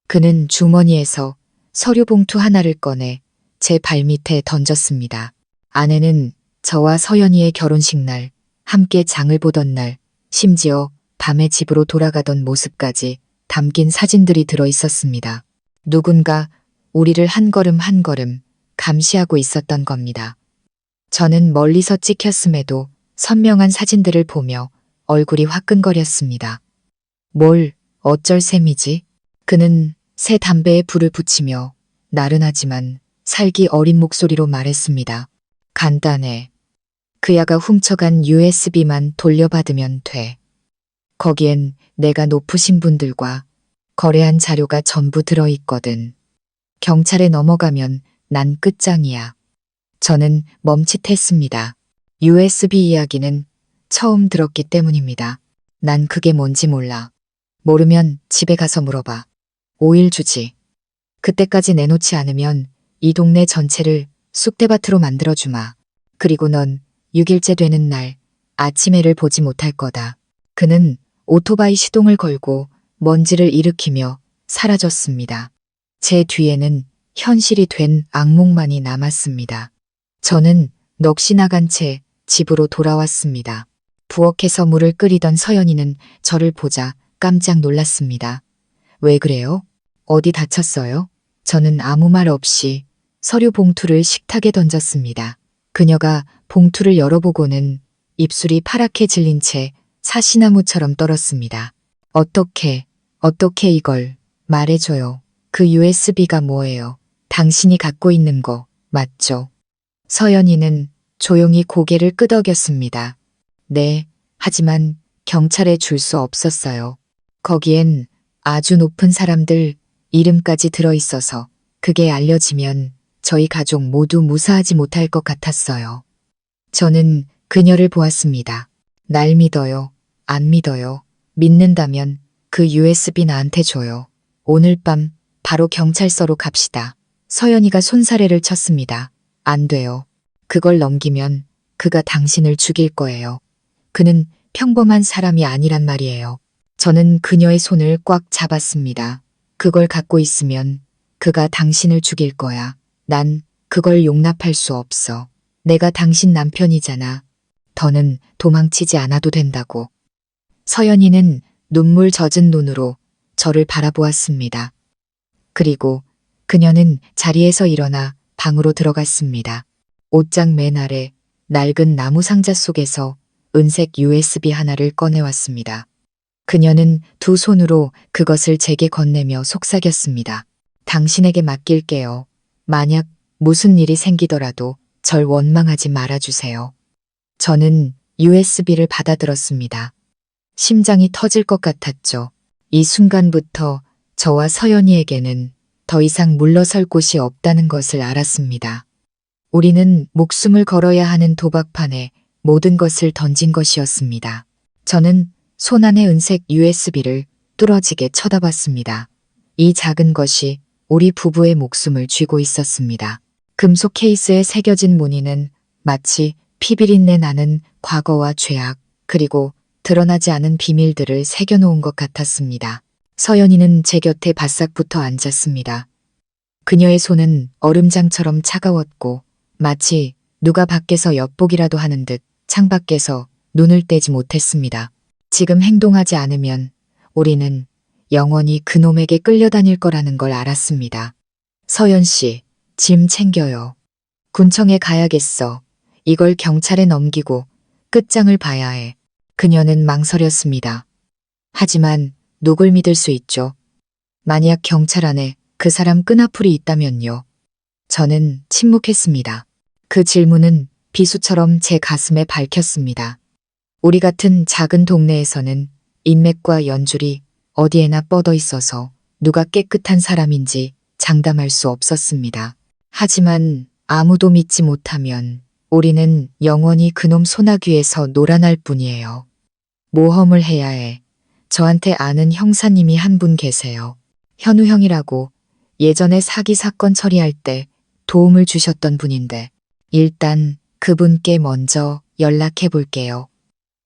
그는 주머니에서 서류 봉투 하나를 꺼내 제 발밑에 던졌습니다. 안에는 저와 서연이의 결혼식 날, 함께 장을 보던 날, 심지어 밤에 집으로 돌아가던 모습까지 담긴 사진들이 들어 있었습니다. 누군가 우리를 한 걸음 한 걸음 감시하고 있었던 겁니다. 저는 멀리서 찍혔음에도 선명한 사진들을 보며 얼굴이 화끈거렸습니다. 뭘 어쩔 셈이지? 그는 새 담배에 불을 붙이며 나른하지만 살기 어린 목소리로 말했습니다. 간단해. 그야가 훔쳐간 USB만 돌려받으면 돼. 거기엔 내가 높으신 분들과 거래한 자료가 전부 들어있거든. 경찰에 넘어가면 난 끝장이야. 저는 멈칫했습니다. USB 이야기는 처음 들었기 때문입니다. 난 그게 뭔지 몰라. 모르면 집에 가서 물어봐. 5일 주지. 그때까지 내놓지 않으면 이 동네 전체를 쑥대밭으로 만들어주마. 그리고 넌 6일째 되는 날 아침 해를 보지 못할 거다. 그는 오토바이 시동을 걸고 먼지를 일으키며 사라졌습니다. 제 뒤에는 현실이 된 악몽만이 남았습니다. 저는 넋이 나간 채 집으로 돌아왔습니다. 부엌에서 물을 끓이던 서연이는 저를 보자 깜짝 놀랐습니다. 왜 그래요? 어디 다쳤어요? 저는 아무 말 없이 서류 봉투를 식탁에 던졌습니다. 그녀가 봉투를 열어보고는 입술이 파랗게 질린 채 사시나무처럼 떨었습니다. 어떻게 이걸 말해줘요. 그 USB가 뭐예요? 당신이 갖고 있는 거 맞죠? 서연이는 조용히 고개를 끄덕였습니다. 네, 하지만 경찰에 줄 수 없었어요. 거기엔 아주 높은 사람들 이름까지 들어있어서 그게 알려지면 저희 가족 모두 무사하지 못할 것 같았어요. 저는 그녀를 보았습니다. 날 믿어요? 안 믿어요? 믿는다면 그 USB 나한테 줘요. 오늘 밤 바로 경찰서로 갑시다. 서연이가 손사래를 쳤습니다. 안 돼요. 그걸 넘기면 그가 당신을 죽일 거예요. 그는 평범한 사람이 아니란 말이에요. 저는 그녀의 손을 꽉 잡았습니다. 그걸 갖고 있으면 그가 당신을 죽일 거야. 난 그걸 용납할 수 없어. 내가 당신 남편이잖아. 더는 도망치지 않아도 된다고. 서연이는 눈물 젖은 눈으로 저를 바라보았습니다. 그리고 그녀는 자리에서 일어나 방으로 들어갔습니다. 옷장 맨 아래 낡은 나무 상자 속에서 은색 USB 하나를 꺼내왔습니다. 그녀는 두 손으로 그것을 제게 건네며 속삭였습니다. 당신에게 맡길게요. 만약 무슨 일이 생기더라도 절 원망하지 말아주세요. 저는 USB를 받아들었습니다. 심장이 터질 것 같았죠. 이 순간부터 저와 서연이에게는 더 이상 물러설 곳이 없다는 것을 알았습니다. 우리는 목숨을 걸어야 하는 도박판에 모든 것을 던진 것이었습니다. 저는 손 안의 은색 USB를 뚫어지게 쳐다봤습니다. 이 작은 것이 우리 부부의 목숨을 쥐고 있었습니다. 금속 케이스에 새겨진 무늬는 마치 피비린내 나는 과거와 죄악, 그리고 드러나지 않은 비밀들을 새겨놓은 것 같았습니다. 서연이는 제 곁에 바싹 붙어 앉았습니다. 그녀의 손은 얼음장처럼 차가웠고 마치 누가 밖에서 엿보기라도 하는 듯 창밖에서 눈을 떼지 못했습니다. 지금 행동하지 않으면 우리는 영원히 그놈에게 끌려다닐 거라는 걸 알았습니다. 서연 씨, 짐 챙겨요. 군청에 가야겠어. 이걸 경찰에 넘기고 끝장을 봐야 해. 그녀는 망설였습니다. 하지만 누굴 믿을 수 있죠? 만약 경찰 안에 그 사람 끈앞풀이 있다면요. 저는 침묵했습니다. 그 질문은 비수처럼 제 가슴에 밝혔습니다. 우리 같은 작은 동네에서는 인맥과 연줄이 어디에나 뻗어 있어서 누가 깨끗한 사람인지 장담할 수 없었습니다. 하지만 아무도 믿지 못하면 우리는 영원히 그놈 소나귀에서 놀아날 뿐이에요. 모험을 해야 해. 저한테 아는 형사님이 한 분 계세요. 현우 형이라고 예전에 사기 사건 처리할 때 도움을 주셨던 분인데 일단 그분께 먼저 연락해 볼게요.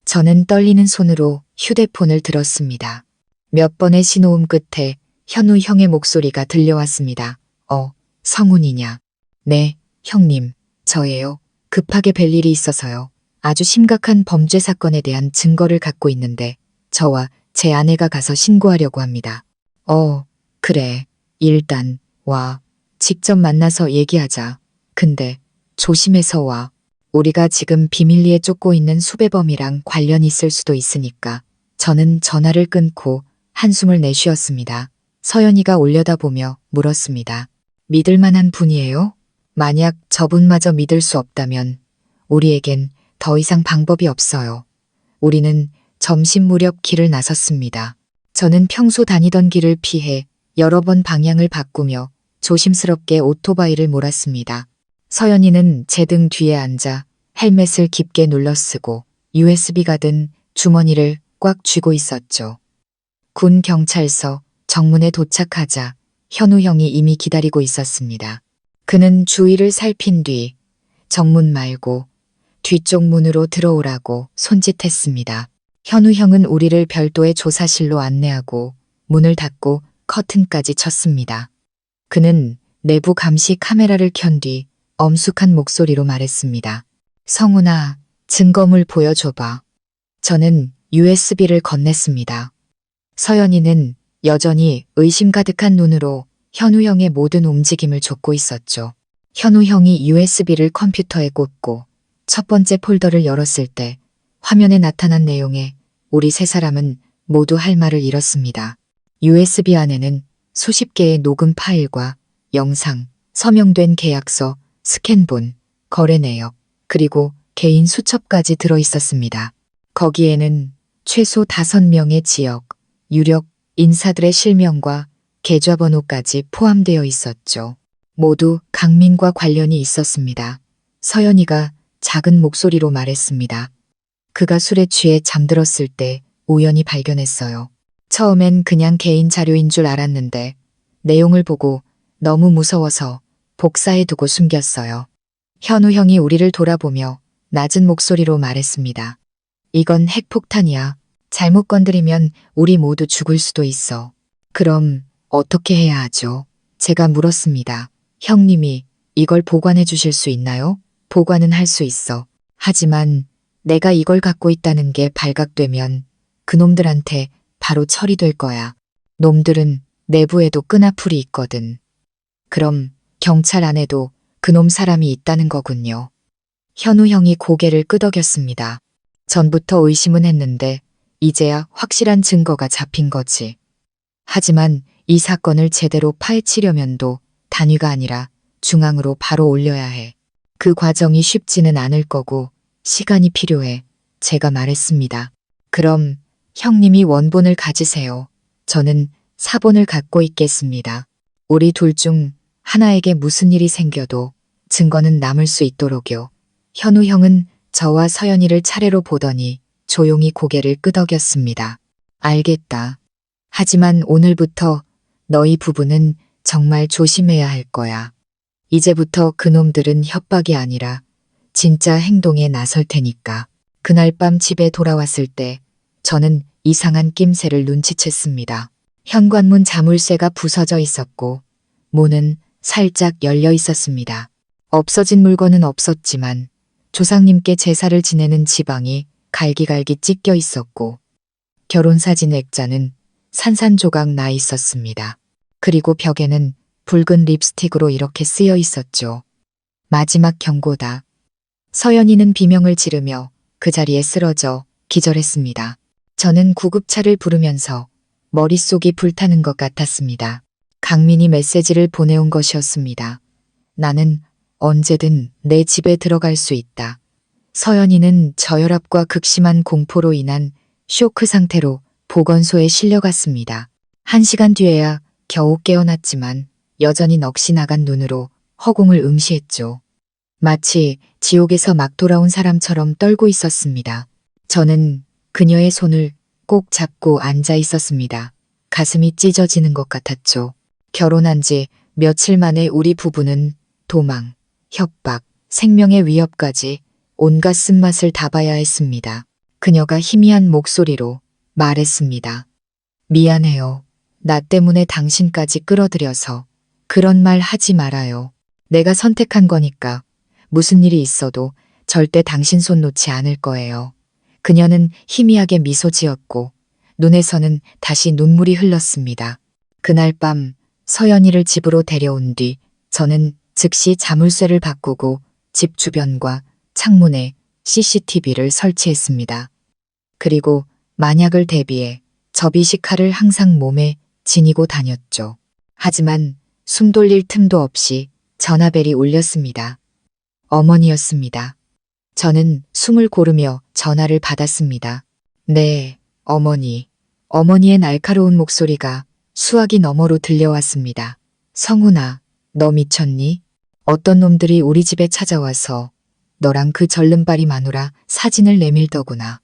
저는 떨리는 손으로 휴대폰을 들었습니다. 몇 번의 신호음 끝에 현우 형의 목소리가 들려왔습니다. 성훈이냐? 네, 형님, 저예요. 급하게 뵐 일이 있어서요. 아주 심각한 범죄 사건에 대한 증거를 갖고 있는데 저와 제 아내가 가서 신고하려고 합니다. 그래. 일단 와. 직접 만나서 얘기하자. 근데 조심해서 와. 우리가 지금 비밀리에 쫓고 있는 수배범이랑 관련이 있을 수도 있으니까. 저는 전화를 끊고 한숨을 내쉬었습니다. 서연이가 올려다보며 물었습니다. 믿을 만한 분이에요? 만약 저분마저 믿을 수 없다면 우리에겐 더 이상 방법이 없어요. 우리는 점심 무렵 길을 나섰습니다. 저는 평소 다니던 길을 피해 여러 번 방향을 바꾸며 조심스럽게 오토바이를 몰았습니다. 서연이는 제 등 뒤에 앉아 헬멧을 깊게 눌러쓰고 USB가 든 주머니를 꽉 쥐고 있었죠. 군 경찰서 정문에 도착하자 현우 형이 이미 기다리고 있었습니다. 그는 주위를 살핀 뒤 정문 말고 뒤쪽 문으로 들어오라고 손짓했습니다. 현우 형은 우리를 별도의 조사실로 안내하고 문을 닫고 커튼까지 쳤습니다. 그는 내부 감시 카메라를 켠 뒤 엄숙한 목소리로 말했습니다. 성훈아, 증거물 보여줘봐. 저는 USB를 건넸습니다. 서연이는 여전히 의심 가득한 눈으로 현우 형의 모든 움직임을 좇고 있었죠. 현우 형이 USB를 컴퓨터에 꽂고 첫 번째 폴더를 열었을 때 화면에 나타난 내용에 우리 세 사람은 모두 할 말을 잃었습니다. USB 안에는 수십 개의 녹음 파일과 영상, 서명된 계약서, 스캔본, 거래 내역, 그리고 개인 수첩까지 들어있었습니다. 거기에는 최소 5명의 지역, 유력 인사들의 실명과 계좌번호까지 포함되어 있었죠. 모두 강민과 관련이 있었습니다. 서연이가 작은 목소리로 말했습니다. 그가 술에 취해 잠들었을 때 우연히 발견했어요. 처음엔 그냥 개인 자료인 줄 알았는데 내용을 보고 너무 무서워서 복사해두고 숨겼어요. 현우 형이 우리를 돌아보며 낮은 목소리로 말했습니다. 이건 핵폭탄이야. 잘못 건드리면 우리 모두 죽을 수도 있어. 그럼 어떻게 해야 하죠? 제가 물었습니다. 형님이 이걸 보관해 주실 수 있나요? 보관은 할 수 있어. 하지만 내가 이걸 갖고 있다는 게 발각되면 그놈들한테 바로 처리될 거야. 놈들은 내부에도 끈아풀이 있거든. 그럼 경찰 안에도 그놈 사람이 있다는 거군요. 현우 형이 고개를 끄덕였습니다. 전부터 의심은 했는데 이제야 확실한 증거가 잡힌 거지. 하지만 이 사건을 제대로 파헤치려면도 단위가 아니라 중앙으로 바로 올려야 해. 그 과정이 쉽지는 않을 거고 시간이 필요해. 제가 말했습니다. 그럼 형님이 원본을 가지세요. 저는 사본을 갖고 있겠습니다. 우리 둘 중 하나에게 무슨 일이 생겨도 증거는 남을 수 있도록요. 현우 형은 저와 서연이를 차례로 보더니 조용히 고개를 끄덕였습니다. 알겠다. 하지만 오늘부터 너희 부부는 정말 조심해야 할 거야. 이제부터 그놈들은 협박이 아니라 진짜 행동에 나설 테니까. 그날 밤 집에 돌아왔을 때 저는 이상한 낌새를 눈치챘습니다. 현관문 자물쇠가 부서져 있었고 문은 살짝 열려 있었습니다. 없어진 물건은 없었지만 조상님께 제사를 지내는 지방이 갈기갈기 찢겨 있었고 결혼사진 액자는 산산조각 나 있었습니다. 그리고 벽에는 붉은 립스틱으로 이렇게 쓰여 있었죠. 마지막 경고다. 서연이는 비명을 지르며 그 자리에 쓰러져 기절했습니다. 저는 구급차를 부르면서 머릿속이 불타는 것 같았습니다. 강민이 메시지를 보내온 것이었습니다. 나는 언제든 내 집에 들어갈 수 있다. 서연이는 저혈압과 극심한 공포로 인한 쇼크 상태로 보건소에 실려갔습니다. 1시간 뒤에야 겨우 깨어났지만 여전히 넋이 나간 눈으로 허공을 응시했죠. 마치 지옥에서 막 돌아온 사람처럼 떨고 있었습니다. 저는 그녀의 손을 꼭 잡고 앉아 있었습니다. 가슴이 찢어지는 것 같았죠. 결혼한 지 며칠 만에 우리 부부는 도망, 협박, 생명의 위협까지 온갖 쓴맛을 다 봐야 했습니다. 그녀가 희미한 목소리로 말했습니다. 미안해요. 나 때문에 당신까지 끌어들여서 그런 말 하지 말아요. 내가 선택한 거니까 무슨 일이 있어도 절대 당신 손 놓지 않을 거예요. 그녀는 희미하게 미소 지었고 눈에서는 다시 눈물이 흘렀습니다. 그날 밤 서연이를 집으로 데려온 뒤 저는 즉시 자물쇠를 바꾸고 집 주변과 창문에 CCTV를 설치했습니다. 그리고 만약을 대비해 접이식 칼을 항상 몸에 지니고 다녔죠. 하지만 숨 돌릴 틈도 없이 전화벨이 울렸습니다. 어머니였습니다. 저는 숨을 고르며 전화를 받았습니다. 네, 어머니. 어머니의 날카로운 목소리가 수화기 너머로 들려왔습니다. 성훈아, 너 미쳤니? 어떤 놈들이 우리 집에 찾아와서 너랑 그 절름발이 마누라 사진을 내밀더구나.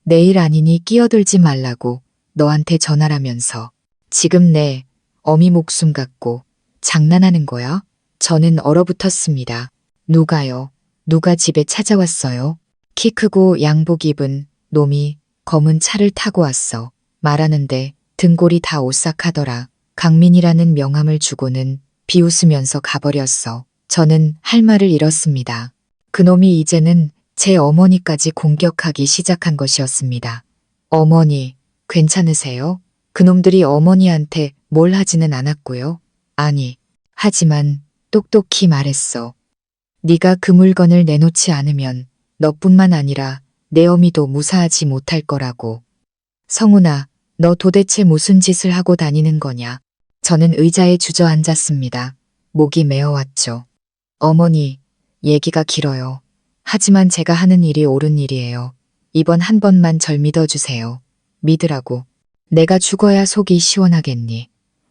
내일 아니니 끼어들지 말라고 너한테 전화라면서 지금 내 어미 목숨 갖고 장난하는 거야? 저는 얼어붙었습니다. 누가요? 누가 집에 찾아왔어요? 키 크고 양복 입은 놈이 검은 차를 타고 왔어. 말하는데 등골이 다 오싹하더라. 강민이라는 명함을 주고는 비웃으면서 가버렸어. 저는 할 말을 잃었습니다. 그놈이 이제는 제 어머니까지 공격하기 시작한 것이었습니다. 어머니, 괜찮으세요? 그놈들이 어머니한테 뭘 하지는 않았고요. 아니, 하지만 똑똑히 말했어. 네가 그 물건을 내놓지 않으면 너뿐만 아니라 내 어미도 무사하지 못할 거라고. 성훈아, 너 도대체 무슨 짓을 하고 다니는 거냐? 저는 의자에 주저앉았습니다. 목이 메어왔죠. 어머니, 얘기가 길어요. 하지만 제가 하는 일이 옳은 일이에요. 이번 한 번만 절 믿어주세요. 믿으라고. 내가 죽어야 속이 시원하겠니?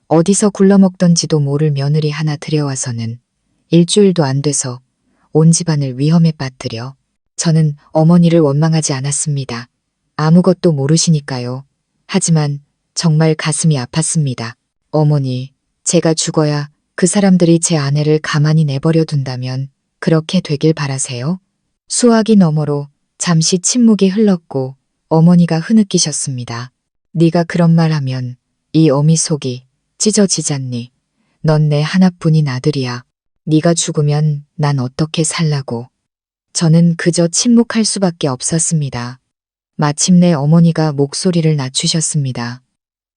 어디서 굴러먹던지도 모를 며느리 하나 들여와서는 일주일도 안 돼서 온 집안을 위험에 빠뜨려. 저는 어머니를 원망하지 않았습니다. 아무것도 모르시니까요. 하지만 정말 가슴이 아팠습니다. 어머니, 제가 죽어야 그 사람들이 제 아내를 가만히 내버려 둔다면 그렇게 되길 바라세요? 수화기 너머로 잠시 침묵이 흘렀고 어머니가 흐느끼셨습니다. 네가 그런 말 하면 이 어미 속이 찢어지잖니. 넌 내 하나뿐인 아들이야. 네가 죽으면 난 어떻게 살라고. 저는 그저 침묵할 수밖에 없었습니다. 마침내 어머니가 목소리를 낮추셨습니다.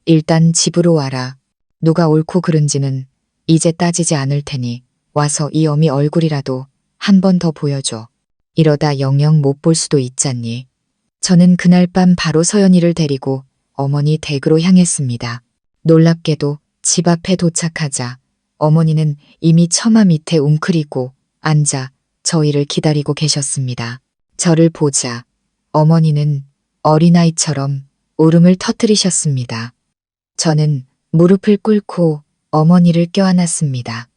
일단 집으로 와라. 누가 옳고 그른지는 이제 따지지 않을 테니 와서 이 어미 얼굴이라도 한 번 더 보여줘. 이러다 영영 못 볼 수도 있잖니. 저는 그날 밤 바로 서연이를 데리고 어머니 댁으로 향했습니다. 놀랍게도 집 앞에 도착하자 어머니는 이미 처마 밑에 웅크리고 앉아 저희를 기다리고 계셨습니다. 저를 보자 어머니는 어린아이처럼 울음을 터뜨리셨습니다. 저는 무릎을 꿇고 어머니를 껴안았습니다.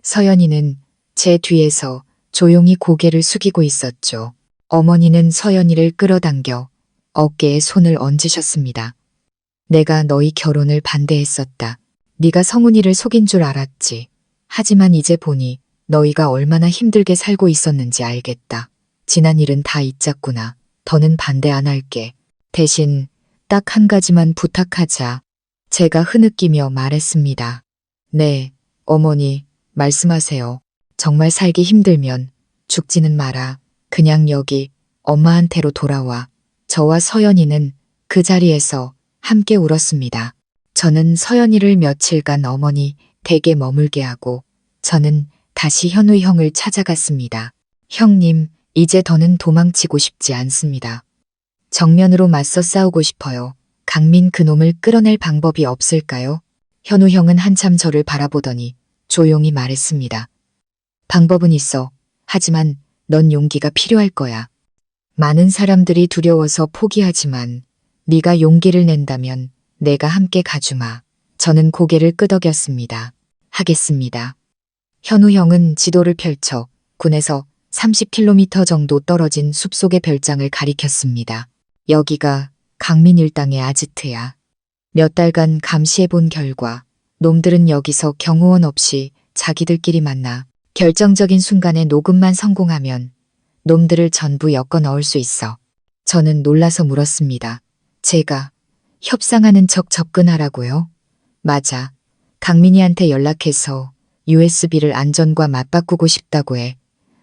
서연이는 제 뒤에서 조용히 고개를 숙이고 있었죠. 어머니는 서연이를 끌어당겨 어깨에 손을 얹으셨습니다. 내가 너희 결혼을 반대했었다. 네가 성훈이를 속인 줄 알았지. 하지만 이제 보니 너희가 얼마나 힘들게 살고 있었는지 알겠다. 지난 일은 다 잊자꾸나. 더는 반대 안 할게. 대신 딱 한 가지만 부탁하자. 제가 흐느끼며 말했습니다. 네, 어머니, 말씀하세요. 정말 살기 힘들면 죽지는 마라. 그냥 여기 엄마한테로 돌아와. 저와 서연이는 그 자리에서 함께 울었습니다. 저는 서연이를 며칠간 어머니 댁에 머물게 하고 저는 다시 현우 형을 찾아갔습니다. 형님, 이제 더는 도망치고 싶지 않습니다. 정면으로 맞서 싸우고 싶어요. 강민 그놈을 끌어낼 방법이 없을까요? 현우 형은 한참 저를 바라보더니 조용히 말했습니다. 방법은 있어. 하지만 넌 용기가 필요할 거야. 많은 사람들이 두려워서 포기하지만 네가 용기를 낸다면 내가 함께 가주마. 저는 고개를 끄덕였습니다. 하겠습니다. 현우 형은 지도를 펼쳐 군에서 30km 정도 떨어진 숲속의 별장을 가리켰습니다. 여기가 강민 일당의 아지트야. 몇 달간 감시해본 결과 놈들은 여기서 경호원 없이 자기들끼리 만나 결정적인 순간에 녹음만 성공하면 놈들을 전부 엮어 넣을 수 있어. 저는 놀라서 물었습니다. 제가 협상하는 척 접근하라고요? 맞아. 강민이한테 연락해서 USB를 안전과 맞바꾸고 싶다고 해.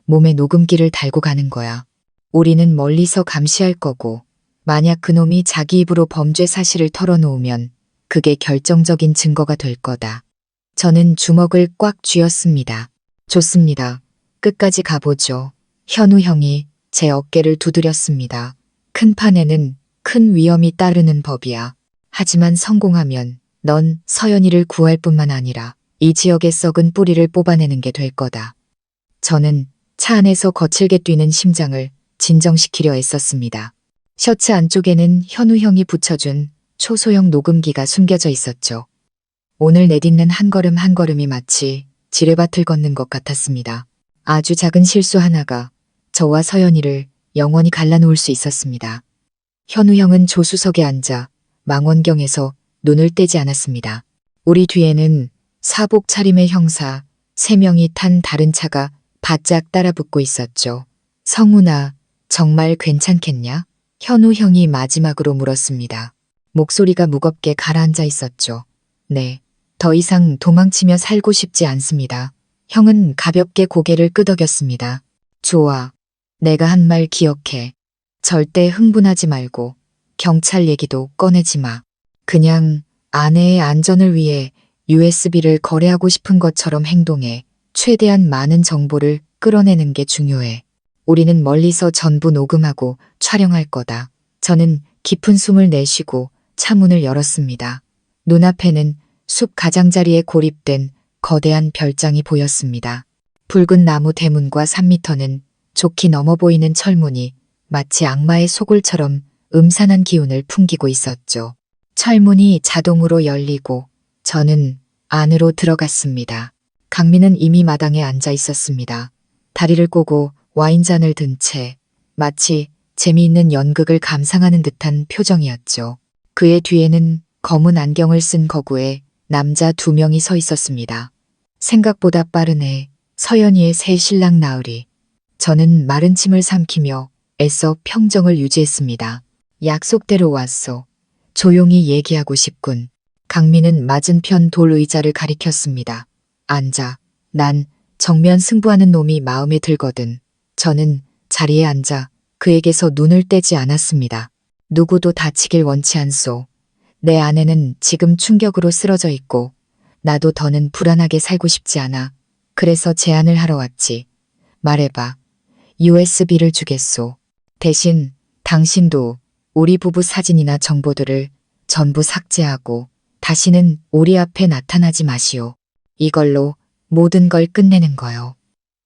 몸에 녹음기를 달고 가는 거야. 우리는 멀리서 감시할 거고 만약 그놈이 자기 입으로 범죄 사실을 털어놓으면 그게 결정적인 증거가 될 거다. 저는 주먹을 꽉 쥐었습니다. 좋습니다. 끝까지 가보죠. 현우 형이 제 어깨를 두드렸습니다. 큰 판에는 큰 위험이 따르는 법이야. 하지만 성공하면 넌 서연이를 구할 뿐만 아니라 이 지역의 썩은 뿌리를 뽑아내는 게 될 거다. 저는 차 안에서 거칠게 뛰는 심장을 진정시키려 애썼습니다. 셔츠 안쪽에는 현우 형이 붙여준 초소형 녹음기가 숨겨져 있었죠. 오늘 내딛는 한 걸음 한 걸음이 마치 지뢰밭을 걷는 것 같았습니다. 아주 작은 실수 하나가 저와 서연이를 영원히 갈라놓을 수 있었습니다. 현우 형은 조수석에 앉아 망원경에서 눈을 떼지 않았습니다. 우리 뒤에는 사복 차림의 형사 3명이 탄 다른 차가 바짝 따라붙고 있었죠. 성훈아, 정말 괜찮겠냐? 현우 형이 마지막으로 물었습니다. 목소리가 무겁게 가라앉아 있었죠. 네, 더 이상 도망치며 살고 싶지 않습니다. 형은 가볍게 고개를 끄덕였습니다. 좋아, 내가 한 말 기억해. 절대 흥분하지 말고 경찰 얘기도 꺼내지 마. 그냥 아내의 안전을 위해 USB를 거래하고 싶은 것처럼 행동해. 최대한 많은 정보를 끌어내는 게 중요해. 우리는 멀리서 전부 녹음하고 촬영할 거다. 저는 깊은 숨을 내쉬고 차문을 열었습니다. 눈앞에는 숲 가장자리에 고립된 거대한 별장이 보였습니다. 붉은 나무 대문과 3m는 좋게 넘어 보이는 철문이 마치 악마의 소굴처럼 음산한 기운을 풍기고 있었죠. 철문이 자동으로 열리고 저는 안으로 들어갔습니다. 강민은 이미 마당에 앉아 있었습니다. 다리를 꼬고 와인잔을 든 채 마치 재미있는 연극을 감상하는 듯한 표정이었죠. 그의 뒤에는 검은 안경을 쓴 거구에 남자 2명이 서 있었습니다. 생각보다 빠르네. 서연이의 새 신랑 나으리. 저는 마른 침을 삼키며 애써 평정을 유지했습니다. 약속대로 왔소. 조용히 얘기하고 싶군. 강민은 맞은편 돌 의자를 가리켰습니다. 앉아. 난 정면 승부하는 놈이 마음에 들거든. 저는 자리에 앉아 그에게서 눈을 떼지 않았습니다. 누구도 다치길 원치 않소. 내 아내는 지금 충격으로 쓰러져 있고 나도 더는 불안하게 살고 싶지 않아. 그래서 제안을 하러 왔지. 말해봐. USB를 주겠소. 대신 당신도 우리 부부 사진이나 정보들을 전부 삭제하고 다시는 우리 앞에 나타나지 마시오. 이걸로 모든 걸 끝내는 거요.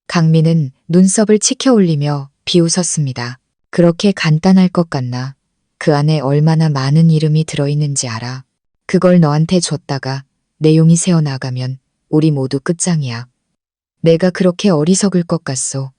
강민은 눈썹을 치켜 올리며 비웃었습니다. 그렇게 간단할 것 같나? 그 안에 얼마나 많은 이름이 들어있는지 알아. 그걸 너한테 줬다가 내용이 새어나가면 우리 모두 끝장이야. 내가 그렇게 어리석을 것 같소.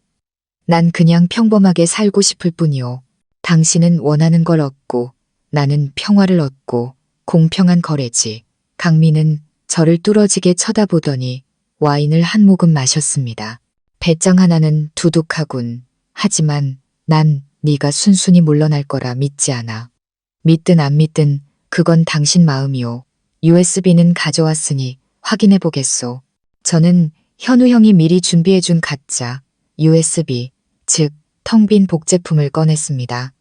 난 그냥 평범하게 살고 싶을 뿐이오. 당신은 원하는 걸 얻고 나는 평화를 얻고 공평한 거래지. 강민은 저를 뚫어지게 쳐다보더니 와인을 한 모금 마셨습니다. 배짱 하나는 두둑하군. 하지만 난 네가 순순히 물러날 거라 믿지 않아. 믿든 안 믿든 그건 당신 마음이오. USB는 가져왔으니 확인해 보겠소. 저는 현우 형이 미리 준비해준 가짜 USB, 즉 텅 빈 복제품을 꺼냈습니다.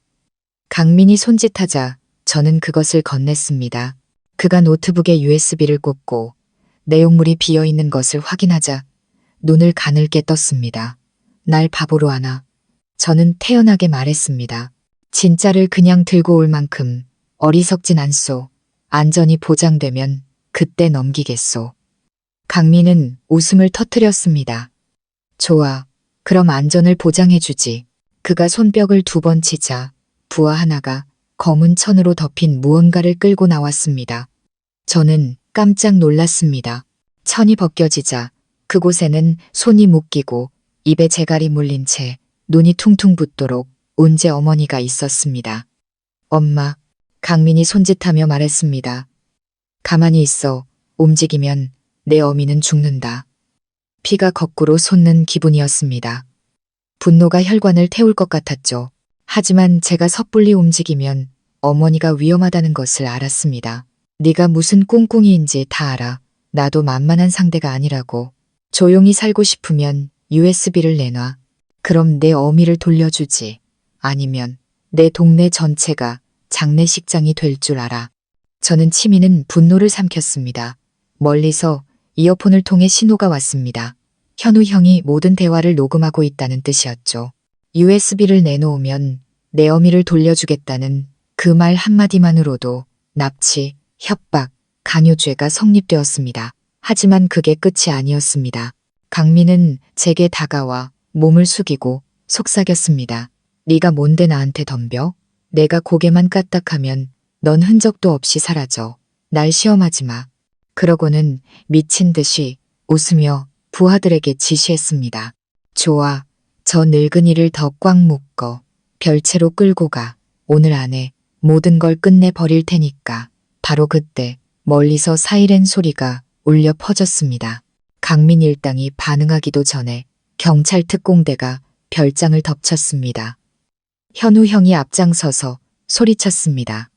강민이 손짓하자 저는 그것을 건넸습니다. 그가 노트북에 USB를 꽂고 내용물이 비어있는 것을 확인하자 눈을 가늘게 떴습니다. 날 바보로 하나. 저는 태연하게 말했습니다. 진짜를 그냥 들고 올 만큼 어리석진 않소. 안전이 보장되면 그때 넘기겠소. 강민은 웃음을 터뜨렸습니다. 좋아. 그럼 안전을 보장해주지. 그가 손뼉을 2번 치자 부하 하나가 검은 천으로 덮인 무언가를 끌고 나왔습니다. 저는 깜짝 놀랐습니다. 천이 벗겨지자 그곳에는 손이 묶이고 입에 재갈이 물린 채 눈이 퉁퉁 붓도록 운재 어머니가 있었습니다. 엄마, 강민이 손짓하며 말했습니다. 가만히 있어. 움직이면 내 어미는 죽는다. 피가 거꾸로 솟는 기분이었습니다. 분노가 혈관을 태울 것 같았죠. 하지만 제가 섣불리 움직이면 어머니가 위험하다는 것을 알았습니다. 네가 무슨 꿍꿍이인지 다 알아. 나도 만만한 상대가 아니라고. 조용히 살고 싶으면 USB를 내놔. 그럼 내 어미를 돌려주지. 아니면 내 동네 전체가 장례식장이 될 줄 알아. 저는 치미는 분노를 삼켰습니다. 멀리서 이어폰을 통해 신호가 왔습니다. 현우 형이 모든 대화를 녹음하고 있다는 뜻이었죠. USB를 내놓으면 내 어미를 돌려주겠다는 그 말 한마디만으로도 납치, 협박, 강요죄가 성립되었습니다. 하지만 그게 끝이 아니었습니다. 강민은 제게 다가와 몸을 숙이고 속삭였습니다. 네가 뭔데 나한테 덤벼? 내가 고개만 까딱하면 넌 흔적도 없이 사라져. 날 시험하지 마. 그러고는 미친 듯이 웃으며 부하들에게 지시했습니다. 좋아. 저 늙은이를 더 꽉 묶어 별채로 끌고 가. 오늘 안에 모든 걸 끝내버릴 테니까. 바로 그때 멀리서 사이렌 소리가 울려 퍼졌습니다. 강민 일당이 반응하기도 전에 경찰 특공대가 별장을 덮쳤습니다. 현우 형이 앞장서서 소리쳤습니다.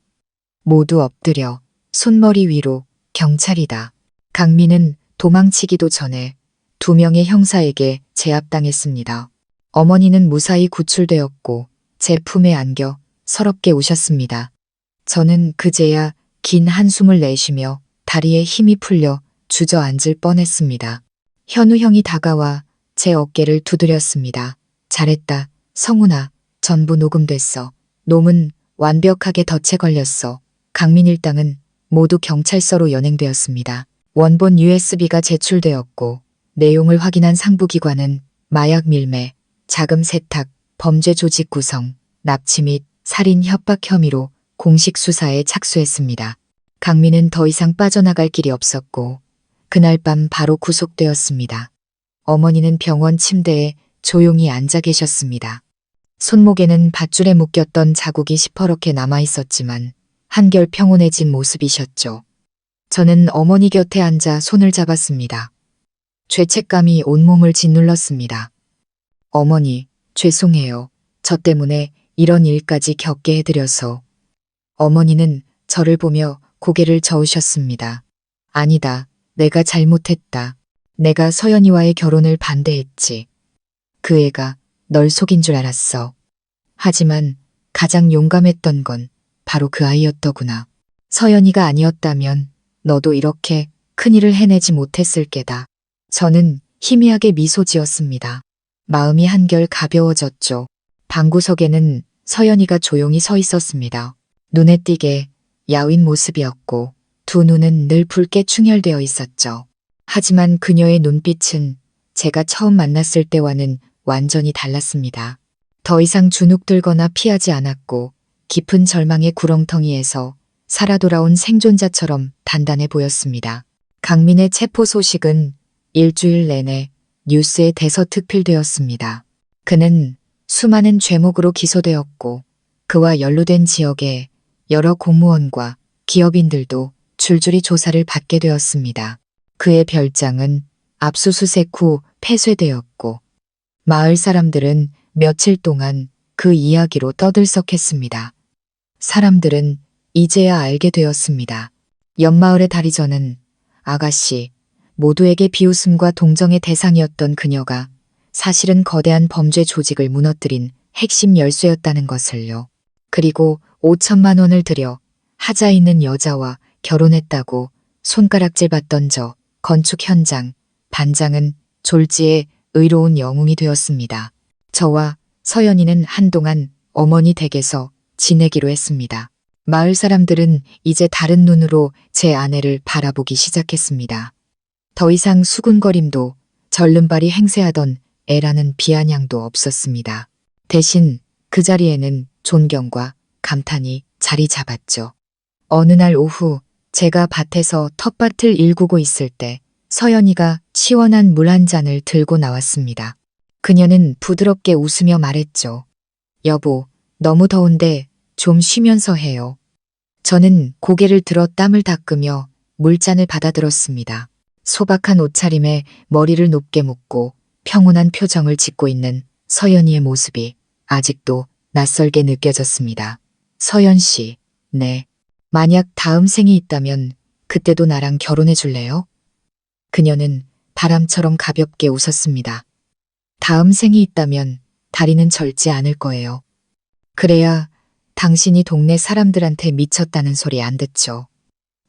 모두 엎드려. 손머리 위로. 경찰이다. 강민은 도망치기도 전에 2명의 형사에게 제압당했습니다. 어머니는 무사히 구출되었고 제 품에 안겨 서럽게 우셨습니다. 저는 그제야 긴 한숨을 내쉬며 다리에 힘이 풀려 주저앉을 뻔했습니다. 현우 형이 다가와 제 어깨를 두드렸습니다. 잘했다. 성훈아, 전부 녹음됐어. 놈은 완벽하게 덫에 걸렸어. 강민 일당은 모두 경찰서로 연행되었습니다. 원본 USB가 제출되었고 내용을 확인한 상부기관은 마약 밀매, 자금 세탁, 범죄 조직 구성, 납치 및 살인 협박 혐의로 공식 수사에 착수했습니다. 강민은 더 이상 빠져나갈 길이 없었고 그날 밤 바로 구속되었습니다. 어머니는 병원 침대에 조용히 앉아 계셨습니다. 손목에는 밧줄에 묶였던 자국이 시퍼렇게 남아 있었지만 한결 평온해진 모습이셨죠. 저는 어머니 곁에 앉아 손을 잡았습니다. 죄책감이 온몸을 짓눌렀습니다. 어머니, 죄송해요. 저 때문에 이런 일까지 겪게 해드려서. 어머니는 저를 보며 고개를 저으셨습니다. 아니다. 내가 잘못했다. 내가 서연이와의 결혼을 반대했지. 그 애가 널 속인 줄 알았어. 하지만 가장 용감했던 건 바로 그 아이였더구나. 서연이가 아니었다면 너도 이렇게 큰일을 해내지 못했을 게다. 저는 희미하게 미소 지었습니다. 마음이 한결 가벼워졌죠. 방구석에는 서연이가 조용히 서 있었습니다. 눈에 띄게 야윈 모습이었고 두 눈은 늘 붉게 충혈되어 있었죠. 하지만 그녀의 눈빛은 제가 처음 만났을 때와는 완전히 달랐습니다. 더 이상 주눅들거나 피하지 않았고 깊은 절망의 구렁텅이에서 살아 돌아온 생존자처럼 단단해 보였습니다. 강민의 체포 소식은 일주일 내내 뉴스에 대서특필되었습니다. 그는 수많은 죄목으로 기소되었고 그와 연루된 지역의 여러 공무원과 기업인들도 줄줄이 조사를 받게 되었습니다. 그의 별장은 압수수색 후 폐쇄되었고 마을 사람들은 며칠 동안 그 이야기로 떠들썩했습니다. 사람들은 이제야 알게 되었습니다. 옆마을의 다리저는 아가씨, 모두에게 비웃음과 동정의 대상이었던 그녀가 사실은 거대한 범죄 조직을 무너뜨린 핵심 열쇠였다는 것을요. 그리고 5천만 원을 들여 하자 있는 여자와 결혼했다고 손가락질 받던 저 건축 현장, 반장은 졸지에 의로운 영웅이 되었습니다. 저와 서연이는 한동안 어머니 댁에서 지내기로 했습니다. 마을 사람들은 이제 다른 눈으로 제 아내를 바라보기 시작했습니다. 더 이상 수군거림도 절름발이 행세하던 애라는 비아냥도 없었습니다. 대신 그 자리에는 존경과 감탄이 자리 잡았죠. 어느 날 오후 제가 밭에서 텃밭을 일구고 있을 때 서연이가 시원한 물 한 잔을 들고 나왔습니다. 그녀는 부드럽게 웃으며 말했죠. 여보, 너무 더운데 좀 쉬면서 해요. 저는 고개를 들어 땀을 닦으며 물잔을 받아들었습니다. 소박한 옷차림에 머리를 높게 묶고 평온한 표정을 짓고 있는 서연이의 모습이 아직도 낯설게 느껴졌습니다. 서연 씨, 네. 만약 다음 생이 있다면 그때도 나랑 결혼해 줄래요? 그녀는 바람처럼 가볍게 웃었습니다. 다음 생이 있다면 다리는 절지 않을 거예요. 그래야 당신이 동네 사람들한테 미쳤다는 소리 안 듣죠.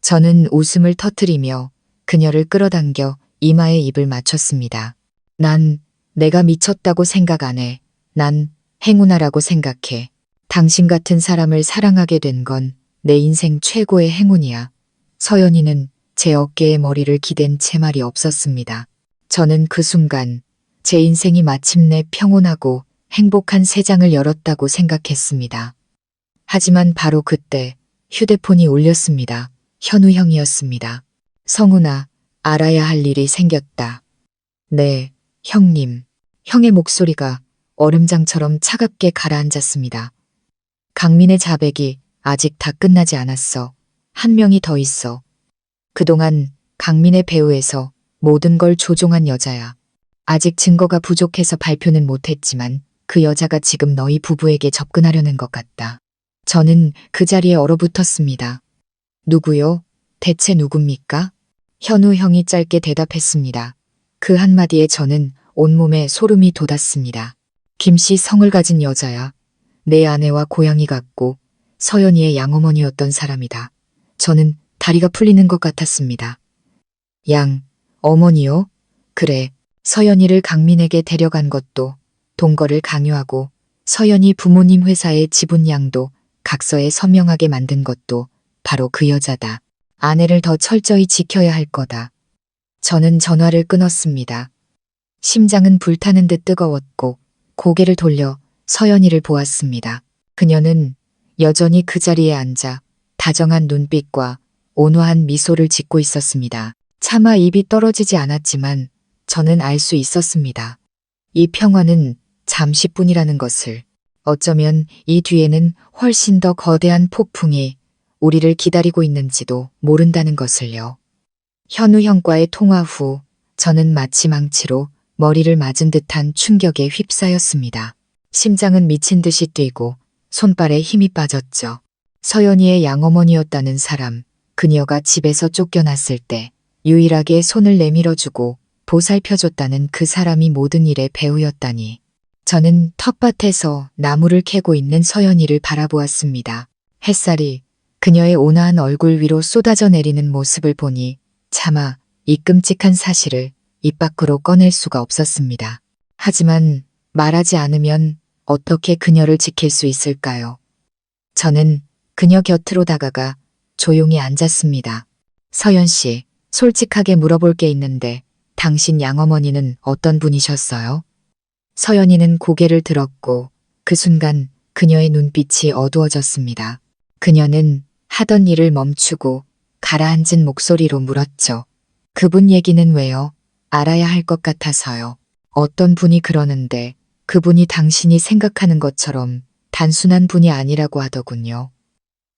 저는 웃음을 터뜨리며 그녀를 끌어당겨 이마에 입을 맞췄습니다. 난 내가 미쳤다고 생각 안 해. 난 행운아라고 생각해. 당신 같은 사람을 사랑하게 된 건 내 인생 최고의 행운이야. 서연이는 제 어깨에 머리를 기댄 채 말이 없었습니다. 저는 그 순간 제 인생이 마침내 평온하고 행복한 새 장을 열었다고 생각했습니다. 하지만 바로 그때 휴대폰이 울렸습니다. 현우 형이었습니다. 성훈아, 알아야 할 일이 생겼다. 네, 형님. 형의 목소리가 얼음장처럼 차갑게 가라앉았습니다. 강민의 자백이 아직 다 끝나지 않았어. 한 명이 더 있어. 그동안 강민의 배후에서 모든 걸 조종한 여자야. 아직 증거가 부족해서 발표는 못했지만 그 여자가 지금 너희 부부에게 접근하려는 것 같다. 저는 그 자리에 얼어붙었습니다. 누구요? 대체 누굽니까? 현우 형이 짧게 대답했습니다. 그 한마디에 저는 온몸에 소름이 돋았습니다. 김씨 성을 가진 여자야. 내 아내와 고양이 같고 서연이의 양어머니였던 사람이다. 저는 다리가 풀리는 것 같았습니다. 양, 어머니요? 그래, 서연이를 강민에게 데려간 것도, 동거를 강요하고 서연이 부모님 회사의 지분양도 각서에 서명하게 만든 것도 바로 그 여자다. 아내를 더 철저히 지켜야 할 거다. 저는 전화를 끊었습니다. 심장은 불타는 듯 뜨거웠고 고개를 돌려 서연이를 보았습니다. 그녀는 여전히 그 자리에 앉아 다정한 눈빛과 온화한 미소를 짓고 있었습니다. 차마 입이 떨어지지 않았지만 저는 알 수 있었습니다. 이 평화는 잠시뿐이라는 것을. 어쩌면 이 뒤에는 훨씬 더 거대한 폭풍이 우리를 기다리고 있는지도 모른다는 것을요. 현우 형과의 통화 후 저는 마치 망치로 머리를 맞은 듯한 충격에 휩싸였습니다. 심장은 미친 듯이 뛰고 손발에 힘이 빠졌죠. 서연이의 양어머니였다는 사람, 그녀가 집에서 쫓겨났을 때 유일하게 손을 내밀어주고 보살펴줬다는 그 사람이 모든 일의 배우였다니. 저는 텃밭에서 나무를 캐고 있는 서연이를 바라보았습니다. 햇살이 그녀의 온화한 얼굴 위로 쏟아져 내리는 모습을 보니 차마 이 끔찍한 사실을 입 밖으로 꺼낼 수가 없었습니다. 하지만 말하지 않으면 어떻게 그녀를 지킬 수 있을까요? 저는 그녀 곁으로 다가가 조용히 앉았습니다. 서연 씨, 솔직하게 물어볼 게 있는데 당신 양어머니는 어떤 분이셨어요? 서연이는 고개를 들었고 그 순간 그녀의 눈빛이 어두워졌습니다. 그녀는 하던 일을 멈추고 가라앉은 목소리로 물었죠. 그분 얘기는 왜요? 알아야 할 것 같아서요. 어떤 분이 그러는데 그분이 당신이 생각하는 것처럼 단순한 분이 아니라고 하더군요.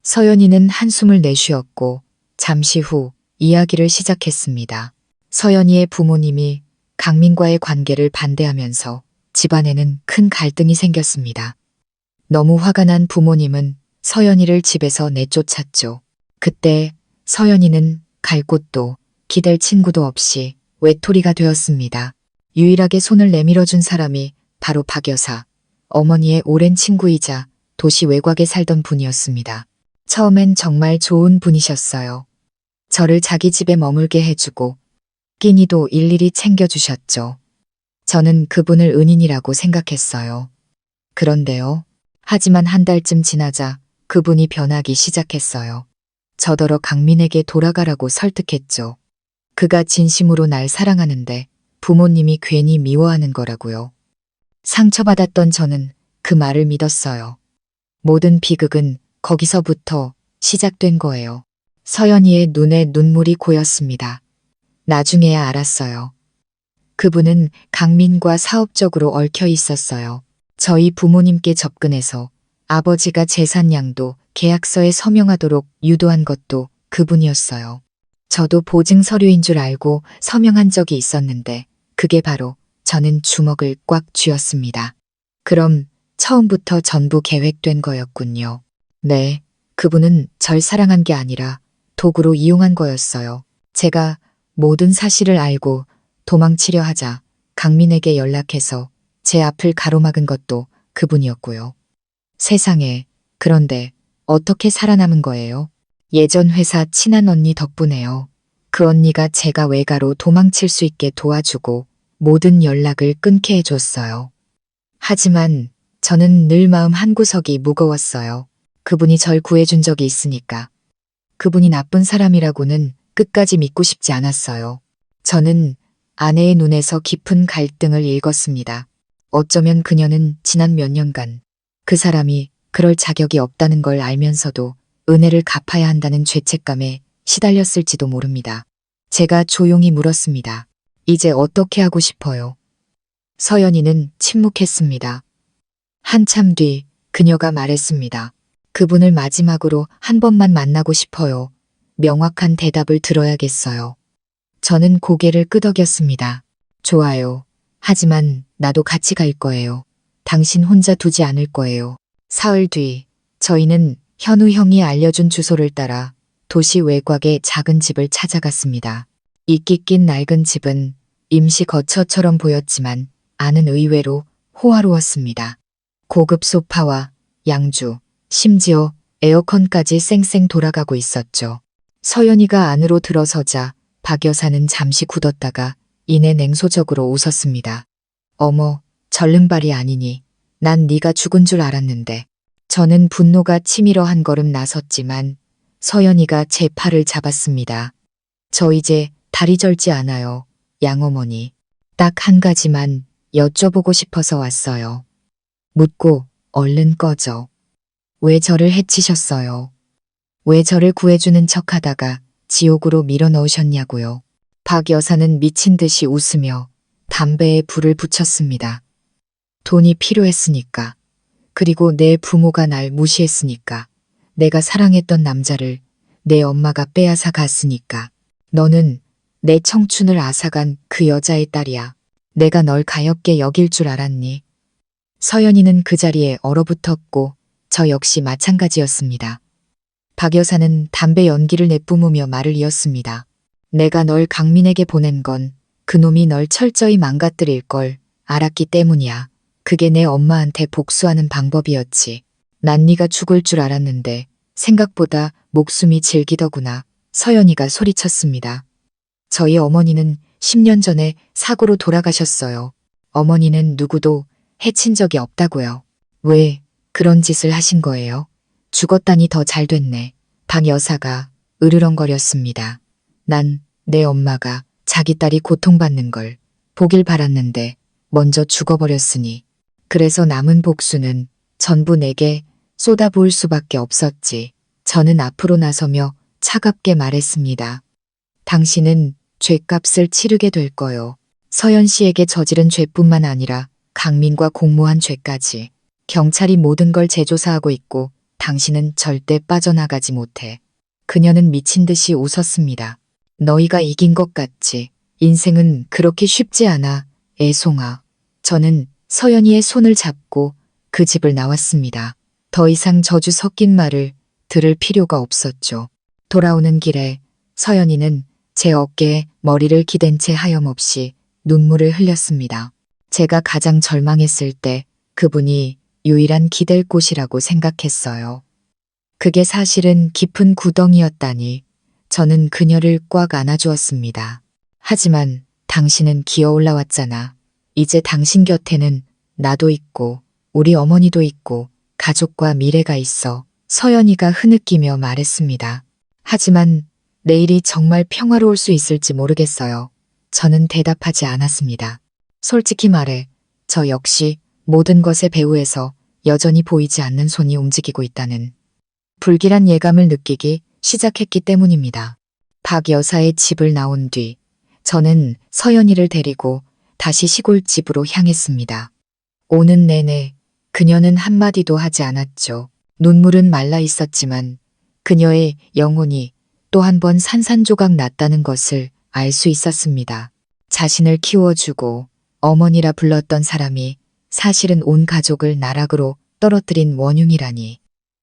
서연이는 한숨을 내쉬었고 잠시 후 이야기를 시작했습니다. 서연이의 부모님이 강민과의 관계를 반대하면서 집안에는 큰 갈등이 생겼습니다. 너무 화가 난 부모님은 서연이를 집에서 내쫓았죠. 그때 서연이는 갈 곳도 기댈 친구도 없이 외톨이가 되었습니다. 유일하게 손을 내밀어준 사람이 바로 박 여사, 어머니의 오랜 친구이자 도시 외곽에 살던 분이었습니다. 처음엔 정말 좋은 분이셨어요. 저를 자기 집에 머물게 해주고 끼니도 일일이 챙겨주셨죠. 저는 그분을 은인이라고 생각했어요. 그런데요. 하지만 한 달쯤 지나자 그분이 변하기 시작했어요. 저더러 강민에게 돌아가라고 설득했죠. 그가 진심으로 날 사랑하는데 부모님이 괜히 미워하는 거라고요. 상처받았던 저는 그 말을 믿었어요. 모든 비극은 거기서부터 시작된 거예요. 서연이의 눈에 눈물이 고였습니다. 나중에야 알았어요. 그분은 강민과 사업적으로 얽혀 있었어요. 저희 부모님께 접근해서 아버지가 재산양도 계약서에 서명하도록 유도한 것도 그분이었어요. 저도 보증 서류인 줄 알고 서명한 적이 있었는데 그게 바로 저는 주먹을 꽉 쥐었습니다. 그럼 처음부터 전부 계획된 거였군요. 네, 그분은 절 사랑한 게 아니라 도구로 이용한 거였어요. 제가 모든 사실을 알고 도망치려 하자 강민에게 연락해서 제 앞을 가로막은 것도 그분이었고요. 세상에, 그런데 어떻게 살아남은 거예요? 예전 회사 친한 언니 덕분에요. 그 언니가 제가 외가로 도망칠 수 있게 도와주고 모든 연락을 끊게 해줬어요. 하지만 저는 늘 마음 한구석이 무거웠어요. 그분이 절 구해준 적이 있으니까. 그분이 나쁜 사람이라고는 끝까지 믿고 싶지 않았어요. 저는 아내의 눈에서 깊은 갈등을 읽었습니다. 어쩌면 그녀는 지난 몇 년간 그 사람이 그럴 자격이 없다는 걸 알면서도 은혜를 갚아야 한다는 죄책감에 시달렸을지도 모릅니다. 제가 조용히 물었습니다. 이제 어떻게 하고 싶어요? 서연이는 침묵했습니다. 한참 뒤 그녀가 말했습니다. 그분을 마지막으로 한 번만 만나고 싶어요. 명확한 대답을 들어야겠어요. 저는 고개를 끄덕였습니다. 좋아요. 하지만 나도 같이 갈 거예요. 당신 혼자 두지 않을 거예요. 사흘 뒤 저희는 현우 형이 알려준 주소를 따라 도시 외곽의 작은 집을 찾아갔습니다. 이끼 낀 낡은 집은 임시 거처처럼 보였지만 안은 의외로 호화로웠습니다. 고급 소파와 양주, 심지어 에어컨까지 쌩쌩 돌아가고 있었죠. 서연이가 안으로 들어서자 박 여사는 잠시 굳었다가 이내 냉소적으로 웃었습니다. 어머, 절름발이 아니니 난 네가 죽은 줄 알았는데. 저는 분노가 치밀어 한 걸음 나섰지만 서연이가 제 팔을 잡았습니다. 저 이제 다리 절지 않아요, 양어머니. 딱 한 가지만 여쭤보고 싶어서 왔어요. 묻고 얼른 꺼져. 왜 저를 해치셨어요? 왜 저를 구해주는 척하다가 지옥으로 밀어넣으셨냐고요. 박 여사는 미친 듯이 웃으며 담배에 불을 붙였습니다. 돈이 필요했으니까. 그리고 내 부모가 날 무시했으니까. 내가 사랑했던 남자를 내 엄마가 빼앗아 갔으니까. 너는 내 청춘을 앗아간 그 여자의 딸이야. 내가 널 가엾게 여길 줄 알았니? 서연이는 그 자리에 얼어붙었고 저 역시 마찬가지였습니다. 박 여사는 담배 연기를 내뿜으며 말을 이었습니다. 내가 널 강민에게 보낸 건 그놈이 널 철저히 망가뜨릴 걸 알았기 때문이야. 그게 내 엄마한테 복수하는 방법이었지. 난 네가 죽을 줄 알았는데 생각보다 목숨이 질기더구나. 서연이가 소리쳤습니다. 저희 어머니는 10년 전에 사고로 돌아가셨어요. 어머니는 누구도 해친 적이 없다고요. 왜 그런 짓을 하신 거예요? 죽었다니 더 잘 됐네. 박 여사가 으르렁거렸습니다. 난 내 엄마가 자기 딸이 고통받는 걸 보길 바랐는데 먼저 죽어버렸으니 그래서 남은 복수는 전부 내게 쏟아부을 수밖에 없었지. 저는 앞으로 나서며 차갑게 말했습니다. 당신은 죗값을 치르게 될 거요. 서연 씨에게 저지른 죄뿐만 아니라 강민과 공모한 죄까지. 경찰이 모든 걸 재조사하고 있고 당신은 절대 빠져나가지 못해. 그녀는 미친 듯이 웃었습니다. 너희가 이긴 것 같지. 인생은 그렇게 쉽지 않아, 애송아. 저는 서연이의 손을 잡고 그 집을 나왔습니다. 더 이상 저주 섞인 말을 들을 필요가 없었죠. 돌아오는 길에 서연이는 제 어깨에 머리를 기댄 채 하염없이 눈물을 흘렸습니다. 제가 가장 절망했을 때 그분이 유일한 기댈 곳이라고 생각했어요. 그게 사실은 깊은 구덩이였다니 저는 그녀를 꽉 안아주었습니다. 하지만 당신은 기어 올라왔잖아. 이제 당신 곁에는 나도 있고 우리 어머니도 있고 가족과 미래가 있어. 서연이가 흐느끼며 말했습니다. 하지만 내일이 정말 평화로울 수 있을지 모르겠어요. 저는 대답하지 않았습니다. 솔직히 말해 저 역시 모든 것의 배후에서 여전히 보이지 않는 손이 움직이고 있다는 불길한 예감을 느끼기 시작했기 때문입니다. 박 여사의 집을 나온 뒤 저는 서연이를 데리고 다시 시골집으로 향했습니다. 오는 내내 그녀는 한마디도 하지 않았죠. 눈물은 말라 있었지만 그녀의 영혼이 또 한 번 산산조각 났다는 것을 알 수 있었습니다. 자신을 키워주고 어머니라 불렀던 사람이 사실은 온 가족을 나락으로 떨어뜨린 원흉이라니.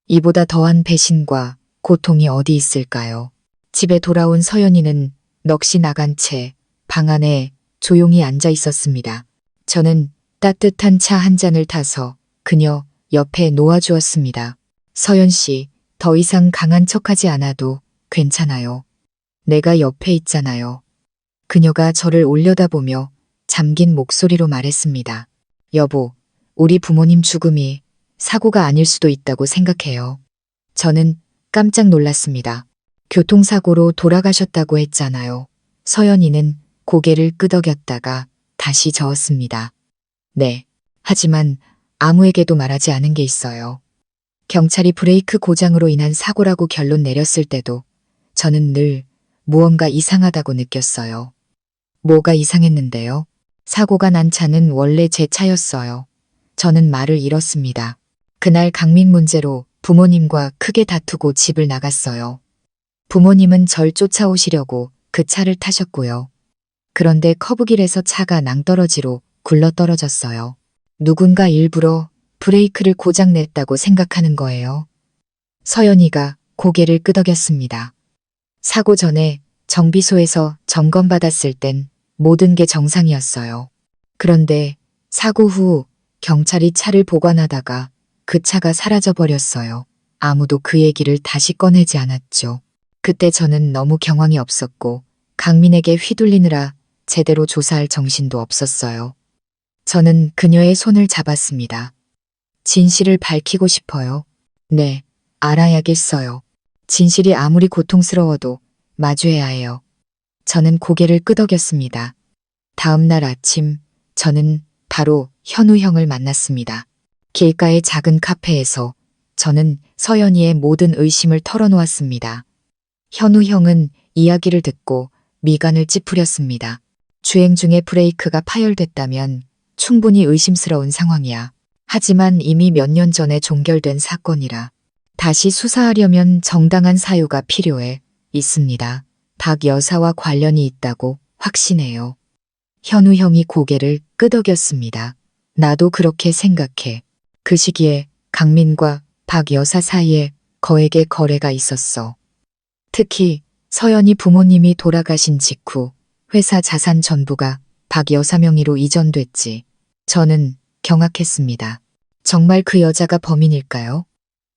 이보다 더한 배신과 고통이 어디 있을까요? 집에 돌아온 서연이는 넋이 나간 채 방 안에 조용히 앉아 있었습니다. 저는 따뜻한 차 한 잔을 타서 그녀 옆에 놓아주었습니다. 서연 씨, 더 이상 강한 척하지 않아도 괜찮아요. 내가 옆에 있잖아요. 그녀가 저를 올려다보며 잠긴 목소리로 말했습니다. 여보, 우리 부모님 죽음이 사고가 아닐 수도 있다고 생각해요. 저는 깜짝 놀랐습니다. 교통사고로 돌아가셨다고 했잖아요. 서연이는 고개를 끄덕였다가 다시 저었습니다. 네. 하지만 아무에게도 말하지 않은 게 있어요. 경찰이 브레이크 고장으로 인한 사고라고 결론 내렸을 때도 저는 늘 무언가 이상하다고 느꼈어요. 뭐가 이상했는데요? 사고가 난 차는 원래 제 차였어요. 저는 말을 잃었습니다. 그날 강민 문제로 부모님과 크게 다투고 집을 나갔어요. 부모님은 절 쫓아오시려고 그 차를 타셨고요. 그런데 커브길에서 차가 낭떠러지로 굴러떨어졌어요. 누군가 일부러 브레이크를 고장냈다고 생각하는 거예요. 서연이가 고개를 끄덕였습니다. 사고 전에 정비소에서 점검받았을 땐 모든 게 정상이었어요. 그런데 사고 후 경찰이 차를 보관하다가 그 차가 사라져버렸어요. 아무도 그 얘기를 다시 꺼내지 않았죠. 그때 저는 너무 경황이 없었고 강민에게 휘둘리느라 제대로 조사할 정신도 없었어요. 저는 그녀의 손을 잡았습니다. 진실을 밝히고 싶어요. 네, 알아야겠어요. 진실이 아무리 고통스러워도 마주해야 해요. 저는 고개를 끄덕였습니다. 다음 날 아침 저는 바로 현우 형을 만났습니다. 길가의 작은 카페에서 저는 서연이의 모든 의심을 털어놓았습니다. 현우 형은 이야기를 듣고 미간을 찌푸렸습니다. 주행 중에 브레이크가 파열됐다면 충분히 의심스러운 상황이야. 하지만 이미 몇 년 전에 종결된 사건이라 다시 수사하려면 정당한 사유가 필요해 있습니다. 박 여사와 관련이 있다고 확신해요. 현우 형이 고개를 끄덕였습니다. 나도 그렇게 생각해. 그 시기에 강민과 박 여사 사이에 거액의 거래가 있었어. 특히 서연이 부모님이 돌아가신 직후 회사 자산 전부가 박 여사 명의로 이전됐지. 저는 경악했습니다. 정말 그 여자가 범인일까요?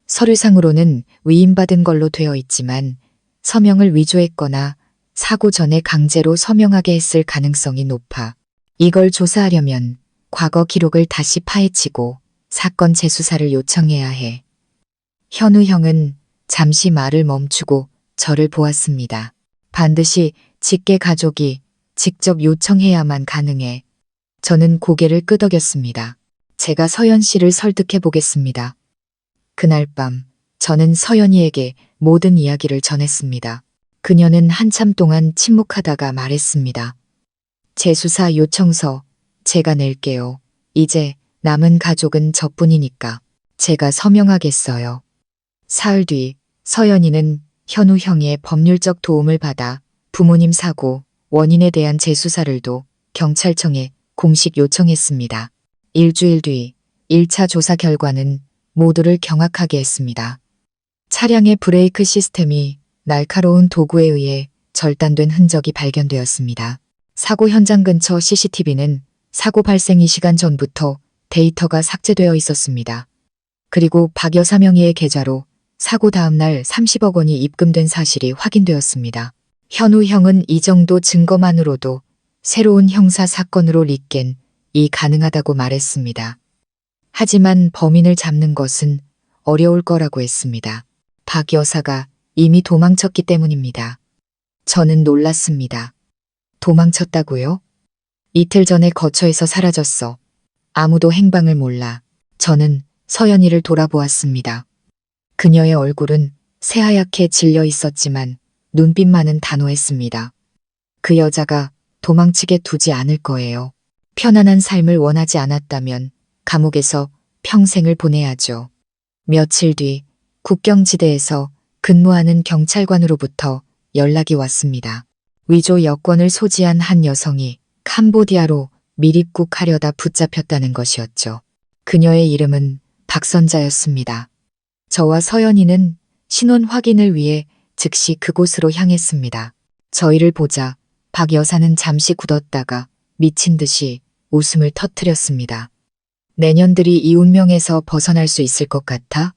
서류상으로는 위임받은 걸로 되어 있지만 서명을 위조했거나 사고 전에 강제로 서명하게 했을 가능성이 높아. 이걸 조사하려면 과거 기록을 다시 파헤치고 사건 재수사를 요청해야 해. 현우 형은 잠시 말을 멈추고 저를 보았습니다. 반드시 직계 가족이 직접 요청해야만 가능해. 저는 고개를 끄덕였습니다. 제가 서연 씨를 설득해 보겠습니다. 그날 밤 저는 서연이에게 모든 이야기를 전했습니다. 그녀는 한참 동안 침묵하다가 말했습니다. 재수사 요청서 제가 낼게요. 이제 남은 가족은 저뿐이니까 제가 서명하겠어요. 사흘 뒤 서연이는 현우 형의 법률적 도움을 받아 부모님 사고 원인에 대한 재수사를도 경찰청에 공식 요청했습니다. 일주일 뒤 1차 조사 결과는 모두를 경악하게 했습니다. 차량의 브레이크 시스템이 날카로운 도구에 의해 절단된 흔적이 발견되었습니다. 사고 현장 근처 CCTV는 사고 발생 2시간 전부터 데이터가 삭제되어 있었습니다. 그리고 박 여사 명의의 계좌로 사고 다음 날 30억 원이 입금된 사실이 확인되었습니다. 현우 형은 이 정도 증거만으로도 새로운 형사 사건으로立件이 가능하다고 말했습니다. 하지만 범인을 잡는 것은 어려울 거라고 했습니다. 박 여사가 이미 도망쳤기 때문입니다. 저는 놀랐습니다. 도망쳤다고요? 이틀 전에 거처에서 사라졌어. 아무도 행방을 몰라. 저는 서연이를 돌아보았습니다. 그녀의 얼굴은 새하얗게 질려 있었지만 눈빛만은 단호했습니다. 그 여자가 도망치게 두지 않을 거예요. 편안한 삶을 원하지 않았다면 감옥에서 평생을 보내야죠. 며칠 뒤 국경지대에서 근무하는 경찰관으로부터 연락이 왔습니다. 위조 여권을 소지한 한 여성이 캄보디아로 밀입국하려다 붙잡혔다는 것이었죠. 그녀의 이름은 박선자였습니다. 저와 서연이는 신원 확인을 위해 즉시 그곳으로 향했습니다. 저희를 보자 박 여사는 잠시 굳었다가 미친 듯이 웃음을 터뜨렸습니다. 내년들이 이 운명에서 벗어날 수 있을 것 같아?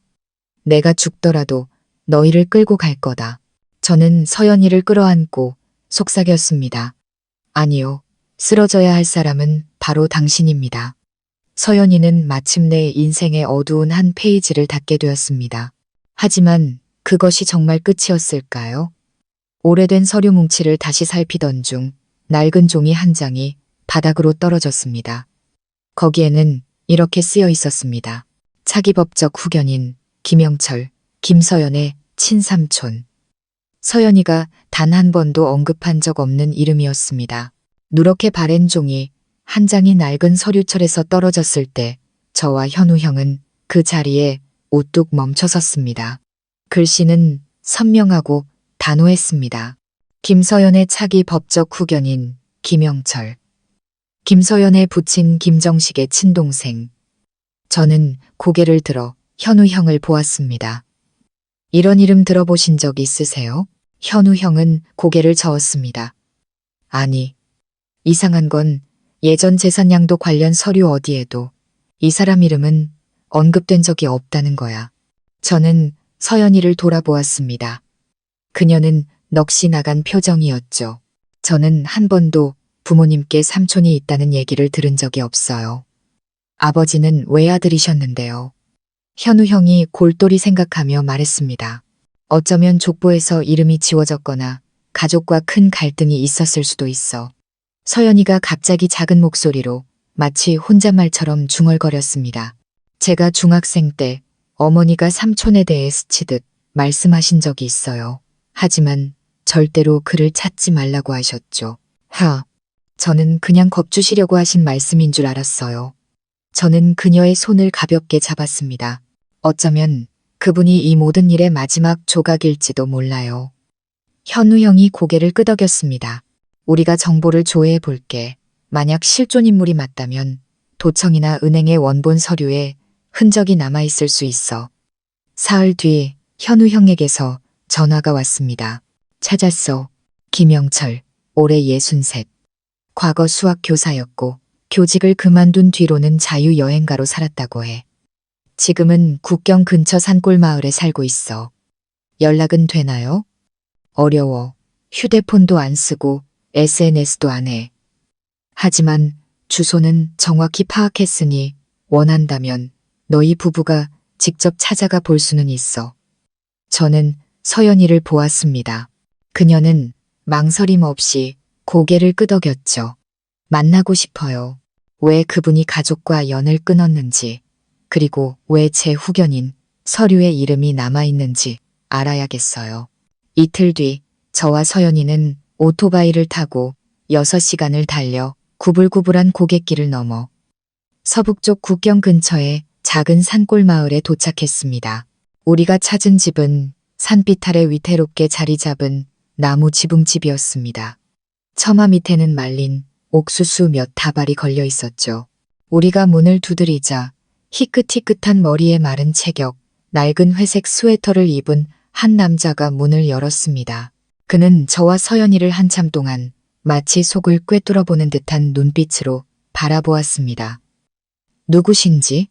내가 죽더라도 너희를 끌고 갈 거다. 저는 서연이를 끌어안고 속삭였습니다. 아니요. 쓰러져야 할 사람은 바로 당신입니다. 서연이는 마침내 인생의 어두운 한 페이지를 닫게 되었습니다. 하지만 그것이 정말 끝이었을까요? 오래된 서류 뭉치를 다시 살피던 중 낡은 종이 한 장이 바닥으로 떨어졌습니다. 거기에는 이렇게 쓰여 있었습니다. 차기법적 후견인 김영철, 김서연의 친삼촌. 서연이가 단 한 번도 언급한 적 없는 이름이었습니다. 누렇게 바랜 종이 한 장이 낡은 서류철에서 떨어졌을 때 저와 현우 형은 그 자리에 우뚝 멈춰섰습니다. 글씨는 선명하고 단호했습니다. 김서연의 차기 법적 후견인 김영철. 김서연의 부친 김정식의 친동생. 저는 고개를 들어 현우 형을 보았습니다. 이런 이름 들어보신 적 있으세요? 현우 형은 고개를 저었습니다. 아니, 이상한 건 예전 재산양도 관련 서류 어디에도 이 사람 이름은 언급된 적이 없다는 거야. 저는 서연이를 돌아보았습니다. 그녀는 넋이 나간 표정이었죠. 저는 한 번도 부모님께 삼촌이 있다는 얘기를 들은 적이 없어요. 아버지는 외아들이셨는데요. 현우 형이 골똘히 생각하며 말했습니다. 어쩌면 족보에서 이름이 지워졌거나 가족과 큰 갈등이 있었을 수도 있어. 서연이가 갑자기 작은 목소리로 마치 혼잣말처럼 중얼거렸습니다. 제가 중학생 때 어머니가 삼촌에 대해 스치듯 말씀하신 적이 있어요. 하지만 절대로 그를 찾지 말라고 하셨죠. 저는 그냥 겁주시려고 하신 말씀인 줄 알았어요. 저는 그녀의 손을 가볍게 잡았습니다. 어쩌면 그분이 이 모든 일의 마지막 조각일지도 몰라요. 현우 형이 고개를 끄덕였습니다. 우리가 정보를 조회해 볼게. 만약 실존 인물이 맞다면 도청이나 은행의 원본 서류에 흔적이 남아있을 수 있어. 사흘 뒤 현우 형에게서 전화가 왔습니다. 찾았어. 김영철, 올해 63. 과거 수학 교사였고 교직을 그만둔 뒤로는 자유여행가로 살았다고 해. 지금은 국경 근처 산골 마을에 살고 있어. 연락은 되나요? 어려워. 휴대폰도 안 쓰고 SNS도 안 해. 하지만 주소는 정확히 파악했으니 원한다면 너희 부부가 직접 찾아가 볼 수는 있어. 저는 서연이를 보았습니다. 그녀는 망설임 없이 고개를 끄덕였죠. 만나고 싶어요. 왜 그분이 가족과 연을 끊었는지, 그리고 왜 제 후견인 서류에 이름이 남아있는지 알아야겠어요. 이틀 뒤 저와 서연이는 오토바이를 타고 6시간을 달려 구불구불한 고갯길을 넘어 서북쪽 국경 근처의 작은 산골 마을에 도착했습니다. 우리가 찾은 집은 산빛 아래 위태롭게 자리 잡은 나무 지붕집이었습니다. 처마 밑에는 말린 옥수수 몇 다발이 걸려 있었죠. 우리가 문을 두드리자 희끗희끗한 머리에 마른 체격, 낡은 회색 스웨터를 입은 한 남자가 문을 열었습니다. 그는 저와 서연이를 한참 동안 마치 속을 꿰뚫어보는 듯한 눈빛으로 바라보았습니다. 누구신지?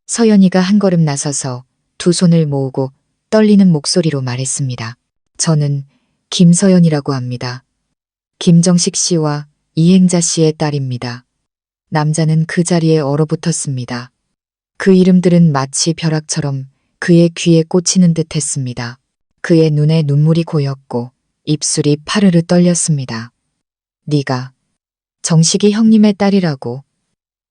서연이가 한 걸음 나서서 두 손을 모으고 떨리는 목소리로 말했습니다. 저는 김서연이라고 합니다. 김정식 씨와 이행자 씨의 딸입니다. 남자는 그 자리에 얼어붙었습니다. 그 이름들은 마치 벼락처럼 그의 귀에 꽂히는 듯 했습니다. 그의 눈에 눈물이 고였고 입술이 파르르 떨렸습니다. 네가 정식이 형님의 딸이라고.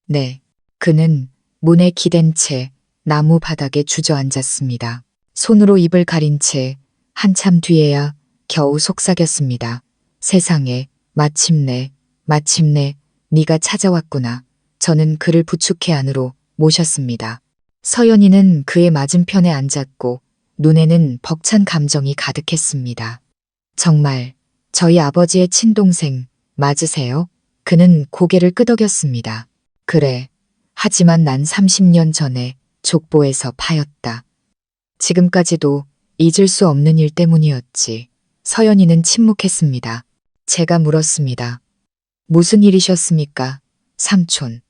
네. 그는 문에 기댄 채 나무 바닥에 주저앉았습니다. 손으로 입을 가린 채 한참 뒤에야 겨우 속삭였습니다. 세상에, 마침내 네가 찾아왔구나. 저는 그를 부축해 안으로 모셨습니다. 서연이는 그의 맞은편에 앉았고 눈에는 벅찬 감정이 가득했습니다. 정말 저희 아버지의 친동생 맞으세요? 그는 고개를 끄덕였습니다. 그래. 하지만 난 30년 전에 족보에서 파였다. 지금까지도 잊을 수 없는 일 때문이었지. 서연이는 침묵했습니다. 제가 물었습니다. 무슨 일이셨습니까? 삼촌.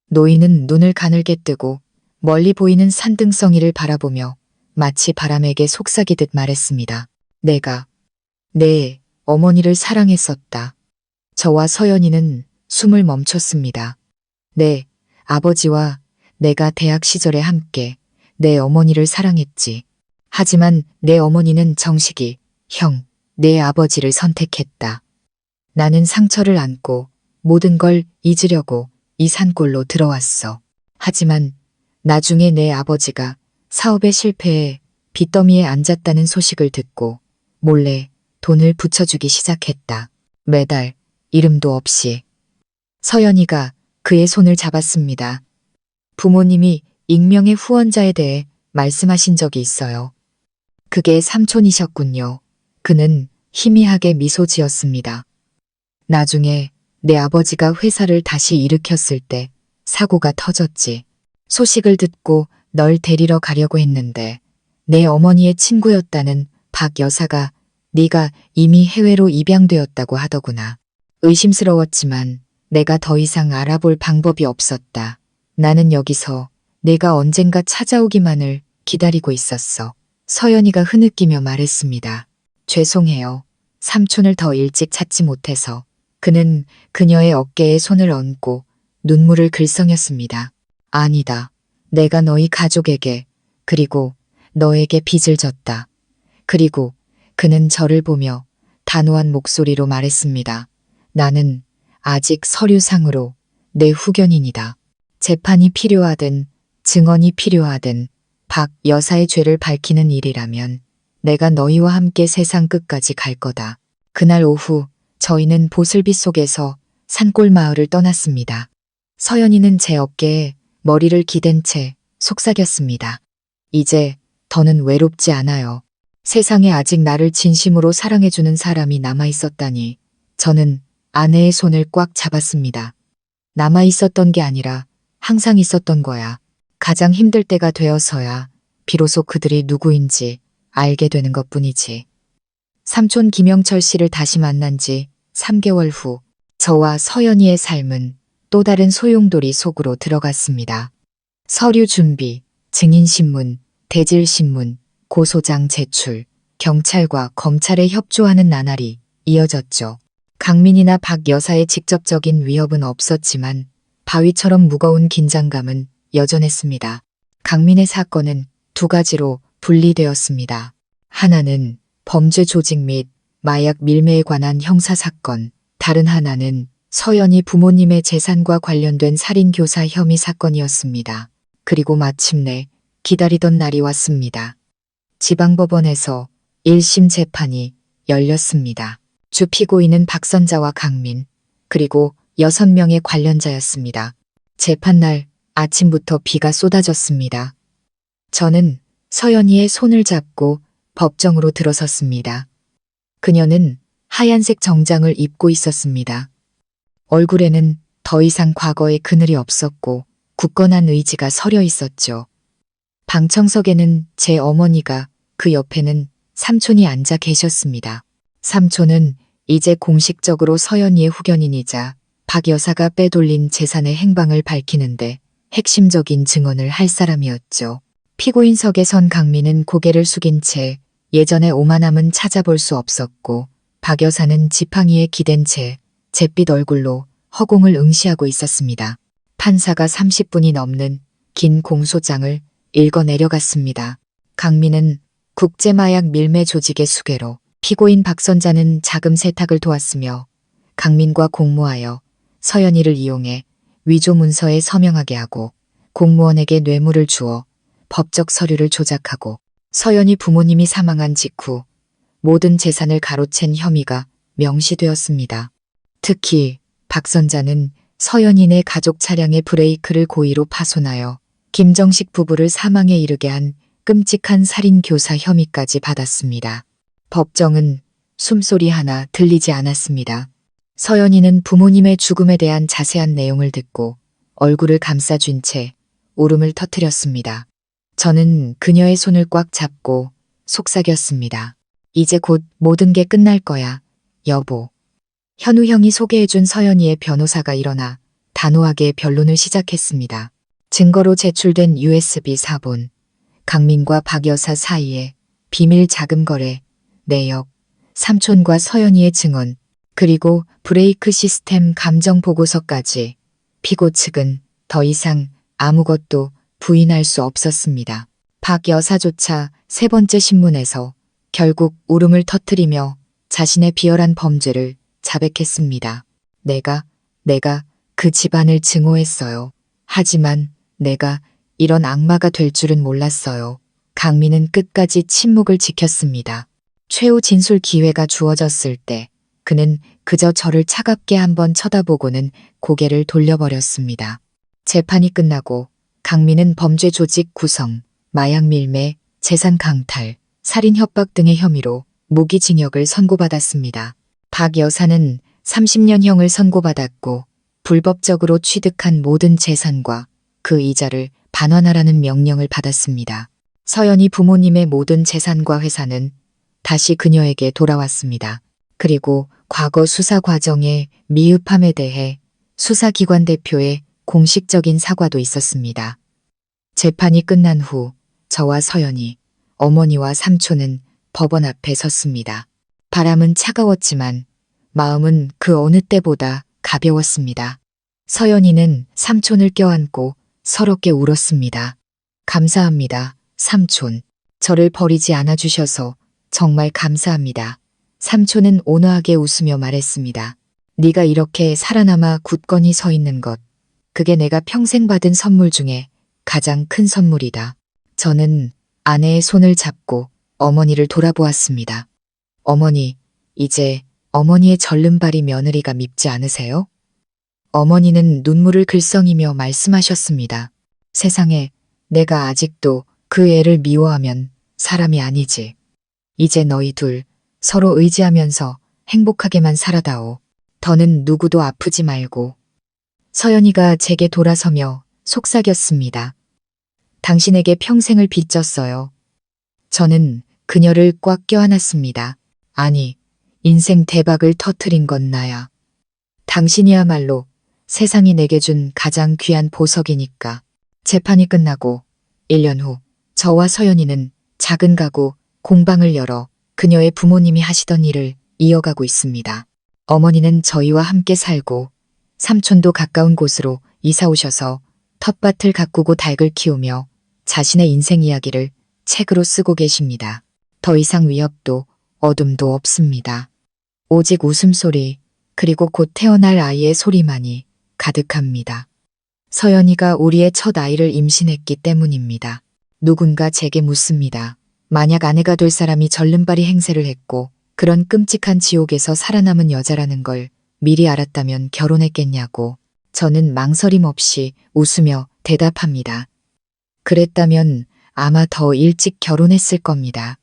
노인은 눈을 가늘게 뜨고 멀리 보이는 산등성이를 바라보며 마치 바람에게 속삭이듯 말했습니다. 내가 내 어머니를 사랑했었다. 저와 서연이는 숨을 멈췄습니다. 네, 아버지와 내가 대학 시절에 함께 내 어머니를 사랑했지. 하지만 내 어머니는 정식이, 형, 내 아버지를 선택했다. 나는 상처를 안고 모든 걸 잊으려고 이 산골로 들어왔어. 하지만 나중에 내 아버지가 사업에 실패해 빚더미에 앉았다는 소식을 듣고 몰래 돈을 붙여주기 시작했다. 매달 이름도 없이. 서연이가 그의 손을 잡았습니다. 부모님이 익명의 후원자에 대해 말씀하신 적이 있어요. 그게 삼촌이셨군요. 그는 희미하게 미소 지었습니다. 나중에 내 아버지가 회사를 다시 일으켰을 때 사고가 터졌지. 소식을 듣고 널 데리러 가려고 했는데 내 어머니의 친구였다는 박 여사가 네가 이미 해외로 입양되었다고 하더구나. 의심스러웠지만 내가 더 이상 알아볼 방법이 없었다. 나는 여기서 내가 언젠가 찾아오기만을 기다리고 있었어. 서연이가 흐느끼며 말했습니다. 죄송해요. 삼촌을 더 일찍 찾지 못해서. 그는 그녀의 어깨에 손을 얹고 눈물을 글썽였습니다. 아니다. 내가 너희 가족에게 그리고 너에게 빚을 졌다. 그리고 그는 저를 보며 단호한 목소리로 말했습니다. 나는 아직 서류상으로 내 후견인이다. 재판이 필요하든 증언이 필요하든 박 여사의 죄를 밝히는 일이라면 내가 너희와 함께 세상 끝까지 갈 거다. 그날 오후 저희는 보슬비 속에서 산골 마을을 떠났습니다. 서연이는 제 어깨에 머리를 기댄 채 속삭였습니다. 이제 더는 외롭지 않아요. 세상에 아직 나를 진심으로 사랑해주는 사람이 남아있었다니. 저는 아내의 손을 꽉 잡았습니다. 남아있었던 게 아니라 항상 있었던 거야. 가장 힘들 때가 되어서야 비로소 그들이 누구인지 알게 되는 것뿐이지. 삼촌 김영철 씨를 다시 만난 지 3개월 후 저와 서연이의 삶은 또 다른 소용돌이 속으로 들어갔습니다. 서류 준비, 증인신문, 대질신문, 고소장 제출, 경찰과 검찰에 협조하는 나날이 이어졌죠. 강민이나 박 여사의 직접적인 위협은 없었지만 바위처럼 무거운 긴장감은 여전했습니다. 강민의 사건은 두 가지로 분리되었습니다. 하나는 범죄 조직 및 마약 밀매에 관한 형사사건, 다른 하나는 서연이 부모님의 재산과 관련된 살인교사 혐의 사건이었습니다. 그리고 마침내 기다리던 날이 왔습니다. 지방법원에서 1심 재판이 열렸습니다. 주 피고인은 박선자와 강민, 그리고 6명의 관련자였습니다. 재판날 아침부터 비가 쏟아졌습니다. 저는 서연이의 손을 잡고 법정으로 들어섰습니다. 그녀는 하얀색 정장을 입고 있었습니다. 얼굴에는 더 이상 과거의 그늘이 없었고 굳건한 의지가 서려 있었죠. 방청석에는 제 어머니가, 그 옆에는 삼촌이 앉아 계셨습니다. 삼촌은 이제 공식적으로 서연이의 후견인이자 박 여사가 빼돌린 재산의 행방을 밝히는데 핵심적인 증언을 할 사람이었죠. 피고인석에 선 강민은 고개를 숙인 채 예전의 오만함은 찾아볼 수 없었고 박 여사는 지팡이에 기댄 채 잿빛 얼굴로 허공을 응시하고 있었습니다. 판사가 30분이 넘는 긴 공소장을 읽어 내려갔습니다. 강민은 국제마약 밀매 조직의 수괴로, 피고인 박선자는 자금 세탁을 도왔으며 강민과 공모하여 서연이를 이용해 위조 문서에 서명하게 하고 공무원에게 뇌물을 주어 법적 서류를 조작하고 서연이 부모님이 사망한 직후 모든 재산을 가로챈 혐의가 명시되었습니다. 특히 박선자는 서연인의 가족 차량의 브레이크를 고의로 파손하여 김정식 부부를 사망에 이르게 한 끔찍한 살인교사 혐의까지 받았습니다. 법정은 숨소리 하나 들리지 않았습니다. 서연이는 부모님의 죽음에 대한 자세한 내용을 듣고 얼굴을 감싸쥔 채 울음을 터뜨렸습니다. 저는 그녀의 손을 꽉 잡고 속삭였습니다. 이제 곧 모든 게 끝날 거야, 여보. 현우 형이 소개해준 서연이의 변호사가 일어나 단호하게 변론을 시작했습니다. 증거로 제출된 USB 사본, 강민과 박 여사 사이에 비밀 자금 거래, 내역, 삼촌과 서연이의 증언, 그리고 브레이크 시스템 감정 보고서까지 피고 측은 더 이상 아무것도 부인할 수 없었습니다. 박 여사조차 세 번째 신문에서 결국 울음을 터뜨리며 자신의 비열한 범죄를 자백했습니다. 내가 그 집안을 증오했어요. 하지만 내가 이런 악마가 될 줄은 몰랐어요. 강민은 끝까지 침묵을 지켰습니다. 최후 진술 기회가 주어졌을 때 그는 그저 저를 차갑게 한번 쳐다보고는 고개를 돌려버렸습니다. 재판이 끝나고 강민은 범죄 조직 구성, 마약 밀매, 재산 강탈, 살인 협박 등의 혐의로 무기징역을 선고받았습니다. 박 여사는 30년형을 선고받았고 불법적으로 취득한 모든 재산과 그 이자를 반환하라는 명령을 받았습니다. 서연이 부모님의 모든 재산과 회사는 다시 그녀에게 돌아왔습니다. 그리고 과거 수사 과정의 미흡함에 대해 수사기관 대표의 공식적인 사과도 있었습니다. 재판이 끝난 후 저와 서연이, 어머니와 삼촌은 법원 앞에 섰습니다. 바람은 차가웠지만 마음은 그 어느 때보다 가벼웠습니다. 서연이는 삼촌을 껴안고 서럽게 울었습니다. 감사합니다, 삼촌. 저를 버리지 않아 주셔서 정말 감사합니다. 삼촌은 온화하게 웃으며 말했습니다. 네가 이렇게 살아남아 굳건히 서 있는 것, 그게 내가 평생 받은 선물 중에 가장 큰 선물이다. 저는 아내의 손을 잡고 어머니를 돌아보았습니다. 어머니, 이제 어머니의 절름발이 며느리가 밉지 않으세요? 어머니는 눈물을 글썽이며 말씀하셨습니다. 세상에, 내가 아직도 그 애를 미워하면 사람이 아니지. 이제 너희 둘 서로 의지하면서 행복하게만 살아다오. 더는 누구도 아프지 말고. 서연이가 제게 돌아서며 속삭였습니다. 당신에게 평생을 빚졌어요. 저는 그녀를 꽉 껴안았습니다. 아니, 인생 대박을 터트린 건 나야. 당신이야말로 세상이 내게 준 가장 귀한 보석이니까. 재판이 끝나고 1년 후 저와 서연이는 작은 가구 공방을 열어 그녀의 부모님이 하시던 일을 이어가고 있습니다. 어머니는 저희와 함께 살고 삼촌도 가까운 곳으로 이사 오셔서 텃밭을 가꾸고 닭을 키우며 자신의 인생 이야기를 책으로 쓰고 계십니다. 더 이상 위협도 어둠도 없습니다. 오직 웃음소리 그리고 곧 태어날 아이의 소리만이 가득합니다. 서연이가 우리의 첫 아이를 임신했기 때문입니다. 누군가 제게 묻습니다. 만약 아내가 될 사람이 절름발이 행세를 했고 그런 끔찍한 지옥에서 살아남은 여자라는 걸 미리 알았다면 결혼했겠냐고. 저는 망설임 없이 웃으며 대답합니다. 그랬다면 아마 더 일찍 결혼했을 겁니다.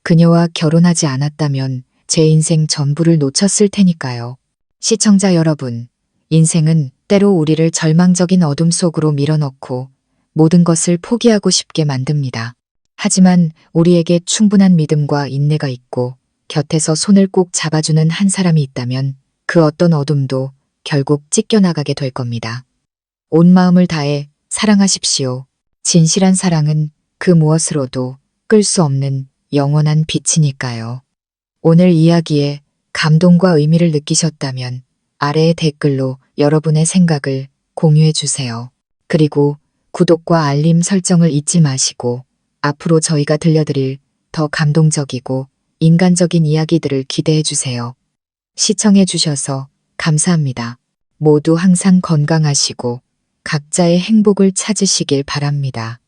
그녀와 결혼하지 않았다면 제 인생 전부를 놓쳤을 테니까요. 시청자 여러분, 인생은 때로 우리를 절망적인 어둠 속으로 밀어넣고 모든 것을 포기하고 싶게 만듭니다. 하지만 우리에게 충분한 믿음과 인내가 있고 곁에서 손을 꼭 잡아주는 한 사람이 있다면 그 어떤 어둠도 결국 찢겨나가게 될 겁니다. 온 마음을 다해 사랑하십시오. 진실한 사랑은 그 무엇으로도 끌 수 없는 영원한 빛이니까요. 오늘 이야기에 감동과 의미를 느끼셨다면 아래의 댓글로 여러분의 생각을 공유해 주세요. 그리고 구독과 알림 설정을 잊지 마시고 앞으로 저희가 들려드릴 더 감동적이고 인간적인 이야기들을 기대해 주세요. 시청해 주셔서 감사합니다. 모두 항상 건강하시고 각자의 행복을 찾으시길 바랍니다.